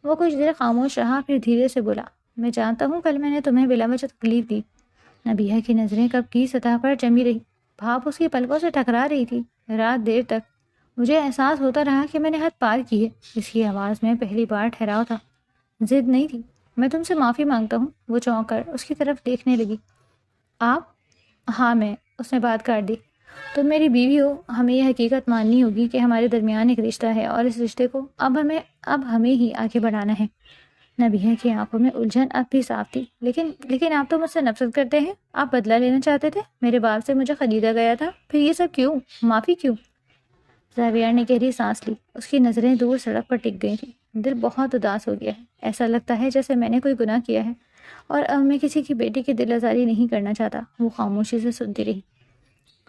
وہ کچھ دیر خاموش رہا، پھر دھیرے سے بولا، میں جانتا ہوں کل میں نے تمہیں بلا وجہ تکلیف دی۔ نبیہہ کی نظریں کپ کی سطح پر جمی رہی، بھاپ اس کی پلکوں سے ٹکرا رہی تھی۔ رات دیر تک مجھے احساس ہوتا رہا کہ میں نے حد پار کی ہے۔ اس کی آواز میں پہلی بار ٹھہراؤ تھا، ضد نہیں تھی۔ میں تم سے معافی مانگتا ہوں۔ وہ چونک کر اس کی طرف دیکھنے لگی۔ آپ؟ ہاں میں، اس نے بات کاٹ دی۔ تم میری بیوی ہو، ہمیں یہ حقیقت ماننی ہوگی کہ ہمارے درمیان ایک رشتہ ہے، اور اس رشتے کو اب ہمیں ہی آگے بڑھانا ہے۔ نبیہہ کی آنکھوں میں الجھن اب بھی صاف تھی۔ لیکن آپ تو مجھ سے نفرت کرتے ہیں، آپ بدلہ لینا چاہتے تھے، میرے باپ سے مجھے خریدا گیا تھا، پھر یہ سب کیوں؟ معافی کیوں؟ زاویہ نے گہری سانس لی، اس کی نظریں دور سڑک پر ٹک گئی تھیں۔ دل بہت اداس ہو گیا ہے، ایسا لگتا ہے جیسے میں نے کوئی گناہ کیا ہے، اور اب میں کسی کی بیٹی کی دل آزاری نہیں کرنا چاہتا۔ وہ خاموشی سے سنتی رہی۔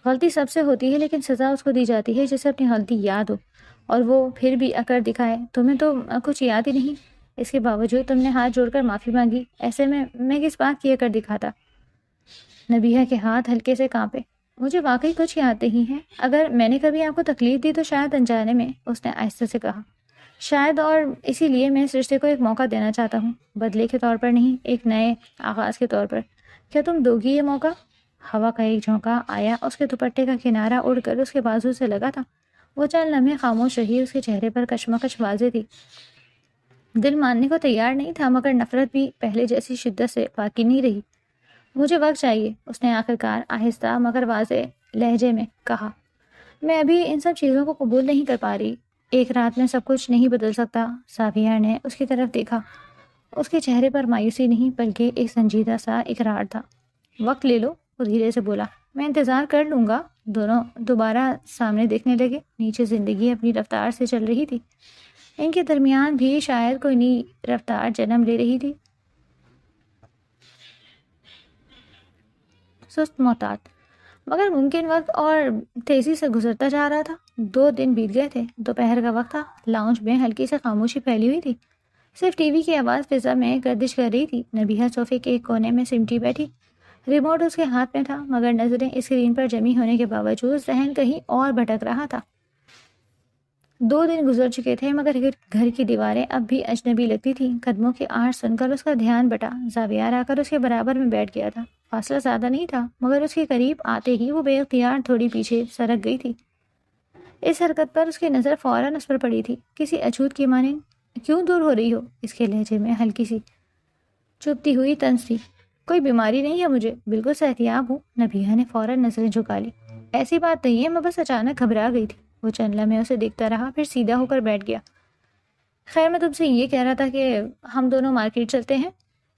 غلطی سب سے ہوتی ہے، لیکن سزا اس کو دی جاتی ہے جسے اپنی غلطی یاد ہو، اور وہ پھر بھی اکڑ دکھائے۔ تمہیں تو کچھ یاد ہی نہیں، اس کے باوجود تم نے ہاتھ جوڑ کر معافی مانگی، ایسے میں کس بات کی اکڑ دکھاتا؟ نبیہہ کے ہاتھ ہلکے سے کانپے۔ مجھے واقعی کچھ یاد نہیں ہے، اگر میں نے کبھی آپ کو تکلیف دی تو شاید انجانے میں، اس نے آہستہ سے کہا، شاید، اور اسی لیے میں اس رشتے کو ایک موقع دینا چاہتا ہوں، بدلے کے طور پر نہیں، ایک نئے آغاز کے طور پر۔ کیا تم دو گی یہ موقع؟ ہوا کا ایک جھونکا آیا، اس کے دوپٹے کا کنارہ اڑ کر اس کے بازو سے لگا تھا۔ وہ چند لمحے خاموش رہی، اس کے چہرے پر کشمکش واضح تھی۔ دل ماننے کو تیار نہیں تھا، مگر نفرت بھی پہلے جیسی شدت سے باقی نہیں رہی۔ مجھے وقت چاہیے، اس نے آخرکار آہستہ مگر واضح لہجے میں کہا۔ میں ابھی ان سب چیزوں کو قبول نہیں کر پا رہی، ایک رات میں سب کچھ نہیں بدل سکتا۔ زاویہ نے اس کی طرف دیکھا، اس کے چہرے پر مایوسی نہیں بلکہ ایک سنجیدہ سا اقرار تھا۔ وقت لے لو، وہ دھیرے سے بولا، میں انتظار کر لوں گا۔ دونوں دوبارہ سامنے دیکھنے لگے۔ نیچے زندگی اپنی رفتار سے چل رہی تھی، ان کے درمیان بھی شاید کوئی نئی رفتار جنم لے رہی تھی، سست محتاط، مگر ممکن وقت اور تیزی سے گزرتا جا رہا تھا۔ 2 دن بیت گئے تھے، دوپہر کا وقت تھا، لاؤنج میں ہلکی سے خاموشی پھیلی ہوئی تھی، صرف ٹی وی کی آواز فضا میں گردش کر رہی تھی۔ نبیہہ صوفے کے ایک کونے میں سمٹی بیٹھی، ریموٹ اس کے ہاتھ میں تھا مگر نظریں اسکرین پر جمی ہونے کے باوجود ذہن کہیں اور بھٹک رہا تھا۔ 2 دن گزر چکے تھے مگر گھر کی دیواریں اب بھی اجنبی لگتی تھیں۔ قدموں کی آہٹ سن کر اس کا دھیان بٹا۔ زاویار آ کر اس کے برابر میں بیٹھ گیا تھا۔ فاصلہ زیادہ نہیں تھا مگر اس کے قریب آتے ہی وہ بے اختیار تھوڑی پیچھے سرک گئی تھی۔ اس حرکت پر اس کی نظر فوراً اس پر پڑی تھی۔ کسی اچھوت کی مانند کیوں دور ہو رہی ہو؟ اس کے لہجے میں ہلکی سی چپتی ہوئی طنز تھی۔ کوئی بیماری نہیں ہے مجھے، بالکل صحتیاب ہوں۔ نبیہہ نے فوراً نظریں جھکا لی۔ ایسی بات نہیں ہے، میں بس اچانک گھبرا گئی تھی۔ وہ چند لمحے اسے دیکھتا رہا پھر سیدھا ہو کر بیٹھ گیا۔ خیر میں تم سے یہ کہہ رہا تھا کہ ہم دونوں مارکیٹ چلتے ہیں۔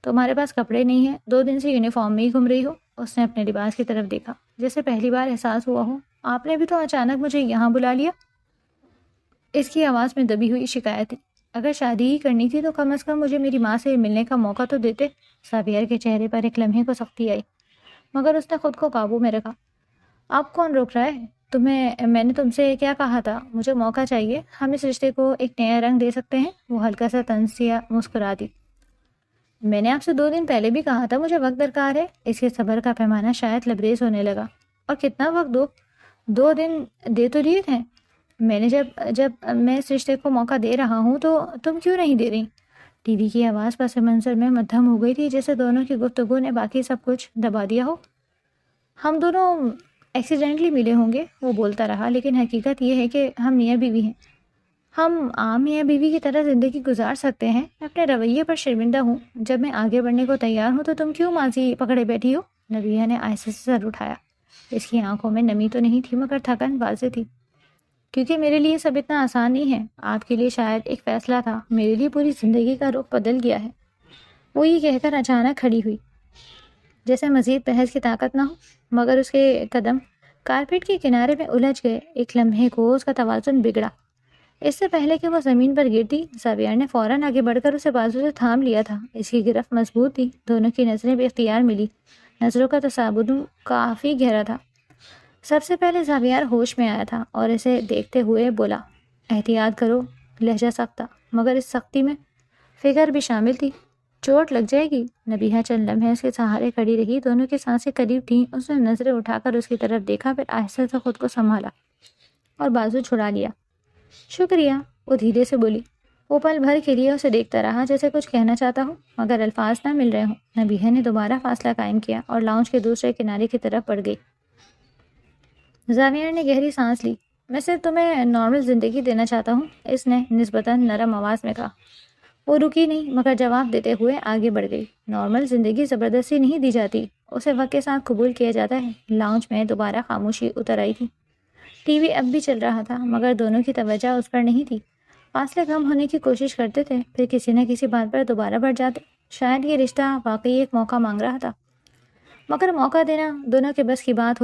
تمہارے پاس کپڑے نہیں ہیں، 2 دن سے یونیفارم میں ہی گھوم رہی ہو۔ اس نے اپنے لباس کی طرف دیکھا جیسے پہلی بار احساس ہوا ہو۔ آپ نے بھی تو اچانک مجھے یہاں بلا لیا۔ اس کی آواز میں دبی ہوئی شکایت تھی۔ اگر شادی ہی کرنی تھی تو کم از کم مجھے میری ماں سے ملنے کا موقع تو دیتے۔ زاویار کے چہرے پر ایک لمحے کو سختی آئی مگر اس نے خود کو قابو میں رکھا۔ آپ کون روک رہا ہے؟ میں نے تم سے کیا کہا تھا؟ مجھے موقع چاہیے، ہم اس رشتے کو ایک نیا رنگ دے سکتے ہیں۔ وہ ہلکا سا طنزیہ مسکرا دی۔ میں نے آپ سے 2 دن پہلے بھی کہا تھا مجھے وقت درکار ہے۔ اس کے صبر کا پیمانہ شاید لبریز ہونے لگا۔ اور کتنا وقت دو؟ 2 دن دے تو دیے تھے۔ میں نے جب میں اس رشتے کو موقع دے رہا ہوں تو تم کیوں نہیں دے رہی؟ ٹی وی کی آواز پس منظر میں مدھم ہو گئی تھی جیسے دونوں کی گفتگو نے باقی سب کچھ دبا دیا ہو۔ ہم دونوں ایکسیڈنٹلی ملے ہوں گے، وہ بولتا رہا، لیکن حقیقت یہ ہے کہ ہم میاں بیوی ہیں۔ ہم عام میاں بیوی کی طرح زندگی گزار سکتے ہیں۔ میں اپنے رویے پر شرمندہ ہوں۔ جب میں آگے بڑھنے کو تیار ہوں تو تم کیوں ماضی پکڑے بیٹھی ہو؟ نبیہہ نے آہستہ سے سر اٹھایا۔ اس کی آنکھوں میں نمی تو نہیں تھی مگر تھکن واضح تھی۔ کیونکہ میرے لیے سب اتنا آسان نہیں ہے۔ آپ کے لیے شاید ایک فیصلہ تھا، میرے لیے پوری زندگی کا رخ بدل گیا ہے۔ وہ یہ کہہ کر اچانک کھڑی ہوئی جیسے مزید بحث کی طاقت نہ ہو، مگر اس کے قدم کارپیٹ کے کنارے میں الجھ گئے۔ ایک لمحے کو اس کا توازن بگڑا۔ اس سے پہلے کہ وہ زمین پر گرتی، زاویار نے فوراً آگے بڑھ کر اسے بازو سے تھام لیا تھا۔ اس کی گرفت مضبوط تھی، دونوں کی نظریں بے اختیار ملی۔ نظروں کا تصادم کافی گہرا تھا۔ سب سے پہلے زاویار ہوش میں آیا تھا اور اسے دیکھتے ہوئے بولا، احتیاط کرو۔ لہجہ سخت تھا مگر اس سختی میں فکر بھی شامل تھی۔ چوٹ لگ جائے گی۔ نبیہہ چند لمحے اس کے سہارے کھڑی رہی، دونوں کی سانسیں قریب تھیں۔ اس نے نظریں اٹھا کر اس کی طرف دیکھا پھر آہستہ سے خود کو سنبھالا اور بازو چھڑا لیا۔ شکریہ، وہ دھیرے سے بولی۔ وہ پل بھر کے لیے اسے دیکھتا رہا جیسے کچھ کہنا چاہتا ہو مگر الفاظ نہ مل رہے ہوں۔ نبیہہ نے دوبارہ فاصلہ قائم کیا اور لاؤنج کے دوسرے کنارے کی طرف بڑھ گئی۔ زاویار نے گہری سانس لی۔ میں صرف تمہیں نارمل زندگی دینا چاہتا ہوں، اس نے نسبتاً نرم آواز میں کہا۔ وہ رکی نہیں مگر جواب دیتے ہوئے آگے بڑھ گئی۔ نارمل زندگی زبردستی نہیں دی جاتی، اسے وقت کے ساتھ قبول کیا جاتا ہے۔ لاؤنج میں دوبارہ خاموشی اتر آئی تھی۔ ٹی وی اب بھی چل رہا تھا مگر دونوں کی توجہ اس پر نہیں تھی۔ فاصلے کم ہونے کی کوشش کرتے تھے پھر کسی نہ کسی بات پر دوبارہ بڑھ جاتے۔ شاید یہ رشتہ واقعی ایک موقع مانگ رہا تھا مگر موقع دینا دونوں کے بس کی بات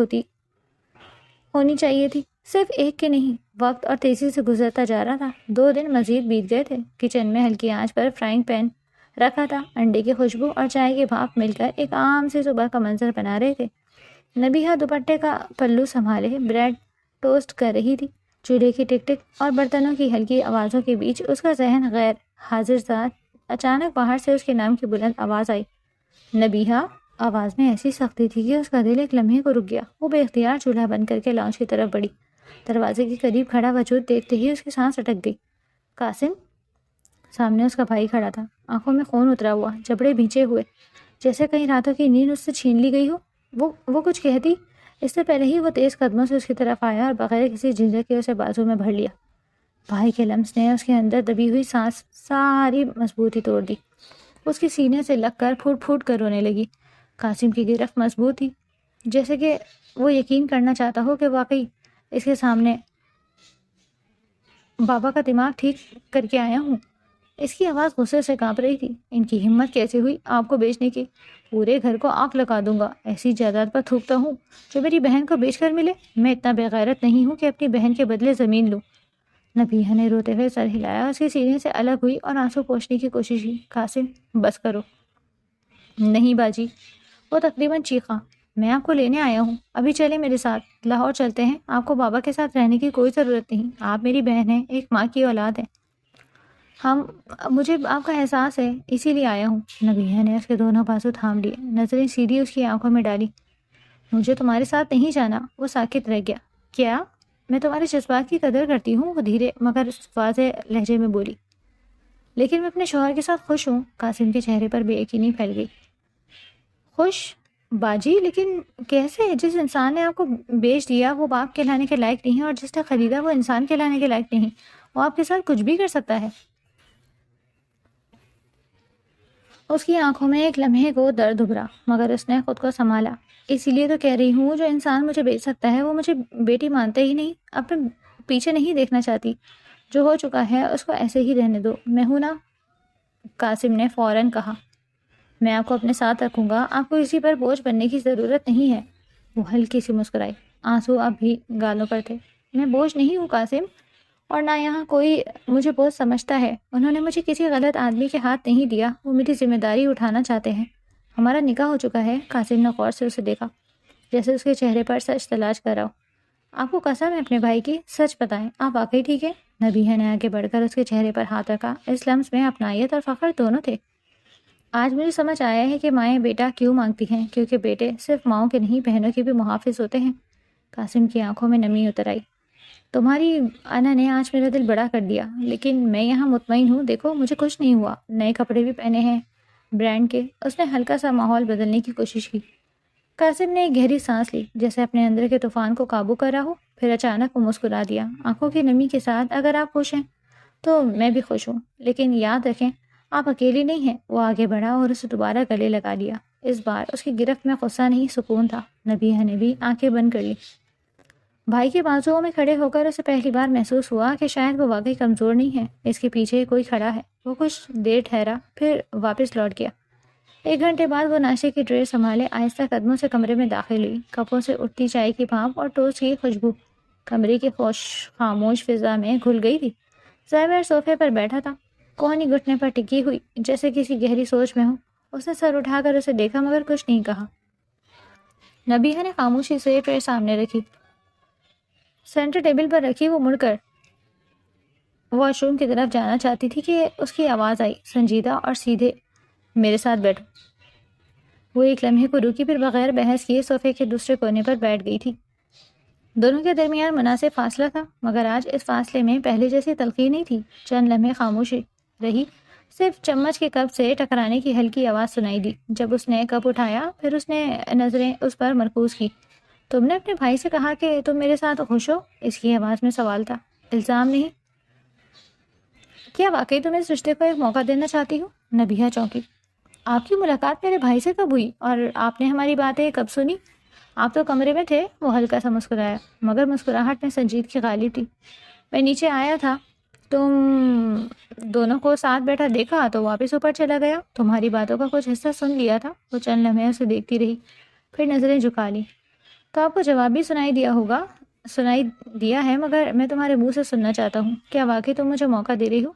ہونی چاہیے تھی، صرف ایک کے نہیں۔ وقت اور تیزی سے گزرتا جا رہا تھا۔ 2 دن مزید بیت گئے تھے۔ کچن میں ہلکی آنچ پر فرائنگ پین رکھا تھا۔ انڈے کی خوشبو اور چائے کی بھاپ مل کر ایک عام سی صبح کا منظر بنا رہے تھے۔ نبیہہ دوپٹے کا پلو سنبھالے بریڈ ٹوسٹ کر رہی تھی۔ چولہے کی ٹک ٹک اور برتنوں کی ہلکی آوازوں کے بیچ اس کا ذہن غیر حاضر ذات۔ اچانک باہر سے اس کے نام کی بلند آواز آئی، نبیہہ۔ آواز میں ایسی سختی تھی کہ اس کا دل ایک لمحے کو رک گیا۔ وہ بے اختیار چولہا بند کر کے لاؤنج کی طرف بڑھی۔ دروازے کے قریب کھڑا وجود دیکھتے ہی اس کی سانس اٹک گئی۔ قاسم! سامنے اس کا بھائی کھڑا تھا، آنکھوں میں خون اترا ہوا، جبڑے بھینچے ہوئے جیسے کئی راتوں کی نیند اس سے چھین لی گئی ہو۔ وہ کچھ کہتی اس سے پہلے ہی وہ تیز قدموں سے اس کی طرف آیا اور بغیر کسی جھجک کے اسے بازو میں بھر لیا۔ بھائی کے لمس نے اس کے اندر دبی ہوئی سانس ساری مضبوطی توڑ دی۔ اس کی سینے سے لگ کر پھوٹ پھوٹ کر رونے لگی۔ قاسم کی گرفت مضبوط تھی جیسے کہ وہ یقین کرنا چاہتا ہو کہ واقعی اس کے سامنے بابا کا دماغ ٹھیک کر کے آیا ہوں۔ اس کی آواز غصے سے کانپ رہی تھی۔ ان کی ہمت کیسے ہوئی آپ کو بیچنے کی؟ پورے گھر کو آگ لگا دوں گا، ایسی جائیداد پر تھوکتا ہوں جو میری بہن کو بیچ کر ملے۔ میں اتنا بے غیرت نہیں ہوں کہ اپنی بہن کے بدلے زمین لوں۔ نبیہہ نے روتے ہوئے سر ہلایا، اس کے سینے سے الگ ہوئی اور آنسو پوچھنے کی کوشش کی۔ قاسم بس کرو۔ نہیں باجی، وہ تقریباً چیخا، میں آپ کو لینے آیا ہوں، ابھی چلے میرے ساتھ، لاہور چلتے ہیں۔ آپ کو بابا کے ساتھ رہنے کی کوئی ضرورت نہیں، آپ میری بہن ہیں، ایک ماں کی اولاد ہے۔ مجھے آپ کا احساس ہے، اسی لیے آیا ہوں۔ نبیہ نے اس کے دونوں بازو تھام لیے، نظریں سیدھی اس کی آنکھوں میں ڈالی۔ مجھے تمہارے ساتھ نہیں جانا۔ وہ ساکت رہ گیا۔ کیا؟ میں تمہارے جذبات کی قدر کرتی ہوں، وہ دھیرے مگر واضح لہجے میں بولی۔ لیکن میں اپنے شوہر کے ساتھ خوش ہوں۔ قاسم کے چہرے پر بے یقینی پھیل گئی۔ خوش باجی؟ لیکن کیسے؟ جس انسان نے آپ کو بیچ دیا وہ باپ کہلانے کے لائق نہیں، اور جس نے خریدا وہ انسان کہلانے کے لائق نہیں۔ وہ آپ کے ساتھ کچھ بھی کر سکتا ہے۔ اس کی آنکھوں میں ایک لمحے کو درد ابھرا، مگر اس نے خود کو سنبھالا۔ اسی لیے تو کہہ رہی ہوں، جو انسان مجھے بیچ سکتا ہے وہ مجھے بیٹی مانتا ہی نہیں۔ اپنے پیچھے نہیں دیکھنا چاہتی۔ جو ہو چکا ہے اس کو ایسے ہی رہنے دو۔ میں ہوں نا؟ قاسم نے فوراً کہا۔ میں آپ کو اپنے ساتھ رکھوں گا۔ آپ کو کسی پر بوجھ بننے کی ضرورت نہیں ہے۔ وہ ہلکی سی مسکرائی، آنسو اب بھی گالوں پر تھے۔ میں بوجھ نہیں ہوں قاسم، اور نہ یہاں کوئی مجھے بوجھ سمجھتا ہے۔ انہوں نے مجھے کسی غلط آدمی کے ہاتھ نہیں دیا۔ وہ میری ذمہ داری اٹھانا چاہتے ہیں۔ ہمارا نکاح ہو چکا ہے۔ قاسم نے غور سے اسے دیکھا، جیسے اس کے چہرے پر سچ تلاش کر رہا ہو۔ آپ کو قسم ہے اپنے بھائی کی، سچ بتائیں، آپ واقعی ٹھیک ہے؟ نبیہ نے آگے بڑھ کر اس کے چہرے پر ہاتھ رکھا۔ اس لمس میں اپنائیت اور فخر دونوں تھے۔ آج مجھے سمجھ آیا ہے کہ مائیں بیٹا کیوں مانگتی ہیں، کیونکہ بیٹے صرف ماؤں کے نہیں بہنوں کے بھی محافظ ہوتے ہیں۔ قاسم کی آنکھوں میں نمی اتر آئی۔ تمہاری انا نے آج میرا دل بڑا کر دیا، لیکن میں یہاں مطمئن ہوں۔ دیکھو مجھے کچھ نہیں ہوا۔ نئے کپڑے بھی پہنے ہیں برانڈ کے۔ اس نے ہلکا سا ماحول بدلنے کی کوشش کی۔ قاسم نے ایک گہری سانس لی، جیسے اپنے اندر کے طوفان کو قابو کر رہا ہو۔ پھر اچانک وہ مسکرا دیا، آنکھوں کی نمی کے ساتھ۔ اگر آپ خوش ہیں تو میں بھی خوش ہوں، لیکن یاد رکھیں آپ اکیلی نہیں ہیں۔ وہ آگے بڑھا اور اسے دوبارہ گلے لگا لیا۔ اس بار اس کی گرفت میں غصہ نہیں، سکون تھا۔ نبیہ نے بھی آنکھیں بند کر لی۔ بھائی کے بازوؤں میں کھڑے ہو کر اسے پہلی بار محسوس ہوا کہ شاید وہ واقعی کمزور نہیں ہے، اس کے پیچھے کوئی کھڑا ہے۔ وہ کچھ دیر ٹھہرا، پھر واپس لوٹ گیا۔ 1 گھنٹے بعد وہ ناشتے کی ٹرے سنبھالے آہستہ قدموں سے کمرے میں داخل ہوئی۔ کپوں سے اٹھتی چائے کی بھاپ اور ٹوسٹ کی خوشبو کمرے کی خاموش فضا میں گھل گئی تھی۔ زیور صوفے پر بیٹھا تھا، کوہنی گھٹنے پر ٹکی ہوئی، جیسے کسی گہری سوچ میں ہو۔ اس نے سر اٹھا کر اسے دیکھا، مگر کچھ نہیں کہا۔ نبیہ نے خاموشی سے ٹرے سامنے رکھی، سینٹر ٹیبل پر رکھی۔ وہ مڑ کر واش روم کی طرف جانا چاہتی تھی کہ اس کی آواز آئی، سنجیدہ اور سیدھے، میرے ساتھ بیٹھو۔ وہ ایک لمحے کو رکی، پھر بغیر بحث کیے صوفے کے دوسرے کونے پر بیٹھ گئی تھی۔ دونوں کے درمیان مناسب فاصلہ تھا، مگر آج اس فاصلے میں پہلے جیسی تلخی نہیں تھی۔ چند لمحے خاموشی رہی، صرف چمچ کے کپ سے ٹکرانے کی ہلکی آواز سنائی دی۔ جب اس نے کپ اٹھایا، پھر اس نے نظریں اس پر مرکوز کی۔ تم نے اپنے بھائی سے کہا کہ تم میرے ساتھ خوش ہو؟ اس کی آواز میں سوال تھا، الزام نہیں۔ کیا واقعی تم اس رشتے کو ایک موقع دینا چاہتی ہو؟ نبیہ چونکی۔ آپ کی ملاقات میرے بھائی سے کب ہوئی، اور آپ نے ہماری باتیں کب سنی؟ آپ تو کمرے میں تھے۔ وہ ہلکا سا مسکرایا، مگر مسکراہٹ میں سنجیدگی غالب تھی۔ میں نیچے آیا تھا، تم دونوں کو ساتھ بیٹھا دیکھا تو واپس اوپر چلا گیا۔ تمہاری باتوں کا کچھ حصہ سن لیا تھا۔ وہ چند لمحے اسے دیکھتی رہی، پھر نظریں جھکا لی۔ تو آپ کو جواب بھی سنائی دیا ہے، مگر میں تمہارے منہ سے سننا چاہتا ہوں، کیا واقعی تم مجھے موقع دے رہی ہو؟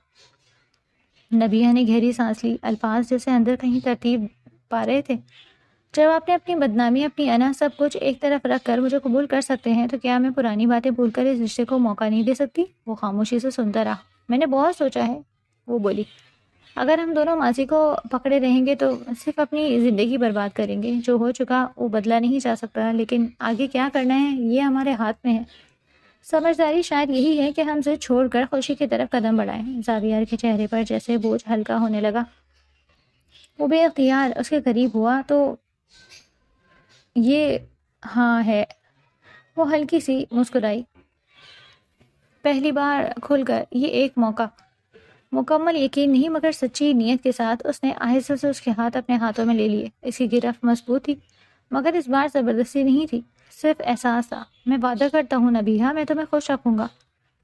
نبیہ نے گہری سانس لی، الفاظ جیسے اندر کہیں ترتیب پا رہے تھے۔ جب آپ نے اپنی بدنامی، اپنی انا، سب کچھ ایک طرف رکھ کر مجھے قبول کر سکتے ہیں، تو کیا میں پرانی باتیں بھول کر اس رشتے کو موقع نہیں دے سکتی؟ وہ خاموشی سے سنتا رہا۔ میں نے بہت سوچا ہے، وہ بولی۔ اگر ہم دونوں ماضی کو پکڑے رہیں گے تو صرف اپنی زندگی برباد کریں گے۔ جو ہو چکا وہ بدلا نہیں جا سکتا، لیکن آگے کیا کرنا ہے یہ ہمارے ہاتھ میں ہے۔ سمجھداری شاید یہی ہے کہ ہم سے چھوڑ کر خوشی کی طرف قدم بڑھائیں۔ زاویہ کے چہرے پر جیسے بوجھ ہلکا ہونے لگا۔ وہ بے اختیار اس کے قریب ہوا۔ تو یہ ہاں ہے۔ وہ ہلکی سی مسکرائی، پہلی بار کھل کر۔ یہ ایک موقع، مکمل یقین نہیں مگر سچی نیت کے ساتھ اس نے آہستہ سے اس کے ہاتھ اپنے ہاتھوں میں لے لیے۔ اس کی گرفت مضبوط تھی، مگر اس بار زبردستی نہیں تھی، صرف احساس تھا۔ میں وعدہ کرتا ہوں نبیہ، میں تمہیں خوش رکھوں گا۔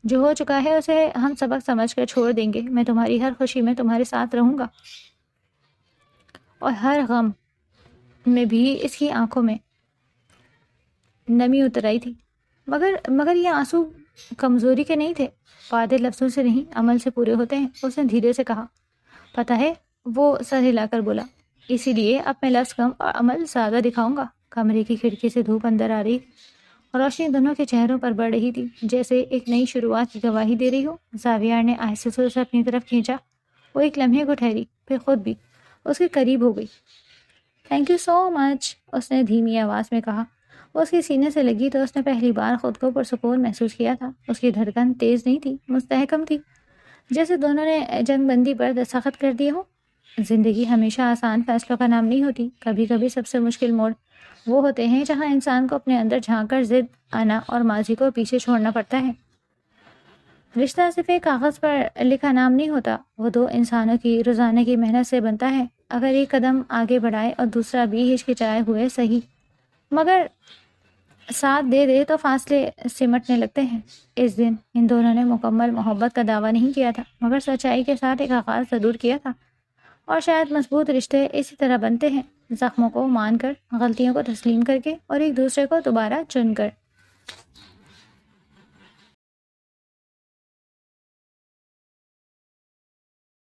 جو ہو چکا ہے اسے ہم سبق سمجھ کر چھوڑ دیں گے۔ میں تمہاری ہر خوشی میں تمہارے ساتھ رہوں گا، اور ہر غم میں بھی۔ اس کی آنکھوں میں نمی اتر آئی تھی، مگر یہ آنسو کمزوری کے نہیں تھے، وعدے لفظوں سے نہیں عمل سے پورے ہوتے ہیں۔ اس نے دھیرے سے کہا، پتہ ہے؟ وہ سر ہلا کر بولا، اسی لیے اب میں لفظ کم اور عمل زیادہ دکھاؤں گا۔ کمرے کی کھڑکی سے دھوپ اندر آ رہی، روشنی دونوں کے چہروں پر بڑھ رہی تھی، جیسے ایک نئی شروعات کی گواہی دے رہی ہو۔ زاویہ نے آہستہ سے اسے اپنی طرف کھینچا، وہ ایک لمحے کو ٹھہری، پھر خود بھی اس کے قریب ہو گئی۔ تھینک یو سو مچ، اس نے دھیمی آواز میں کہا۔ وہ اس کے سینے سے لگی تو اس نے پہلی بار خود کو پرسکون محسوس کیا تھا۔ اس کی دھڑکن تیز نہیں تھی، مستحکم تھی، جیسے دونوں نے جنگ بندی پر دستخط کر دیے ہوں۔ زندگی ہمیشہ آسان فیصلوں کا نام نہیں ہوتی، کبھی کبھی سب سے مشکل موڑ وہ ہوتے ہیں جہاں انسان کو اپنے اندر جھانک کر ضد، انا اور ماضی کو پیچھے چھوڑنا پڑتا ہے۔ رشتہ صرف ایک کاغذ پر لکھا نام نہیں ہوتا، وہ دو انسانوں کی روزانہ کی محنت سے بنتا ہے۔ اگر ایک قدم آگے بڑھائے اور دوسرا بھی ہچکچائے ہوئے صحیح مگر ساتھ دے دے تو فاصلے سمٹنے لگتے ہیں۔ اس دن ان دونوں نے مکمل محبت کا دعویٰ نہیں کیا تھا، مگر سچائی کے ساتھ ایک آغاز ضرور کیا تھا، اور شاید مضبوط رشتے اسی طرح بنتے ہیں، زخموں کو مان کر، غلطیوں کو تسلیم کر کے، اور ایک دوسرے کو دوبارہ چن کر۔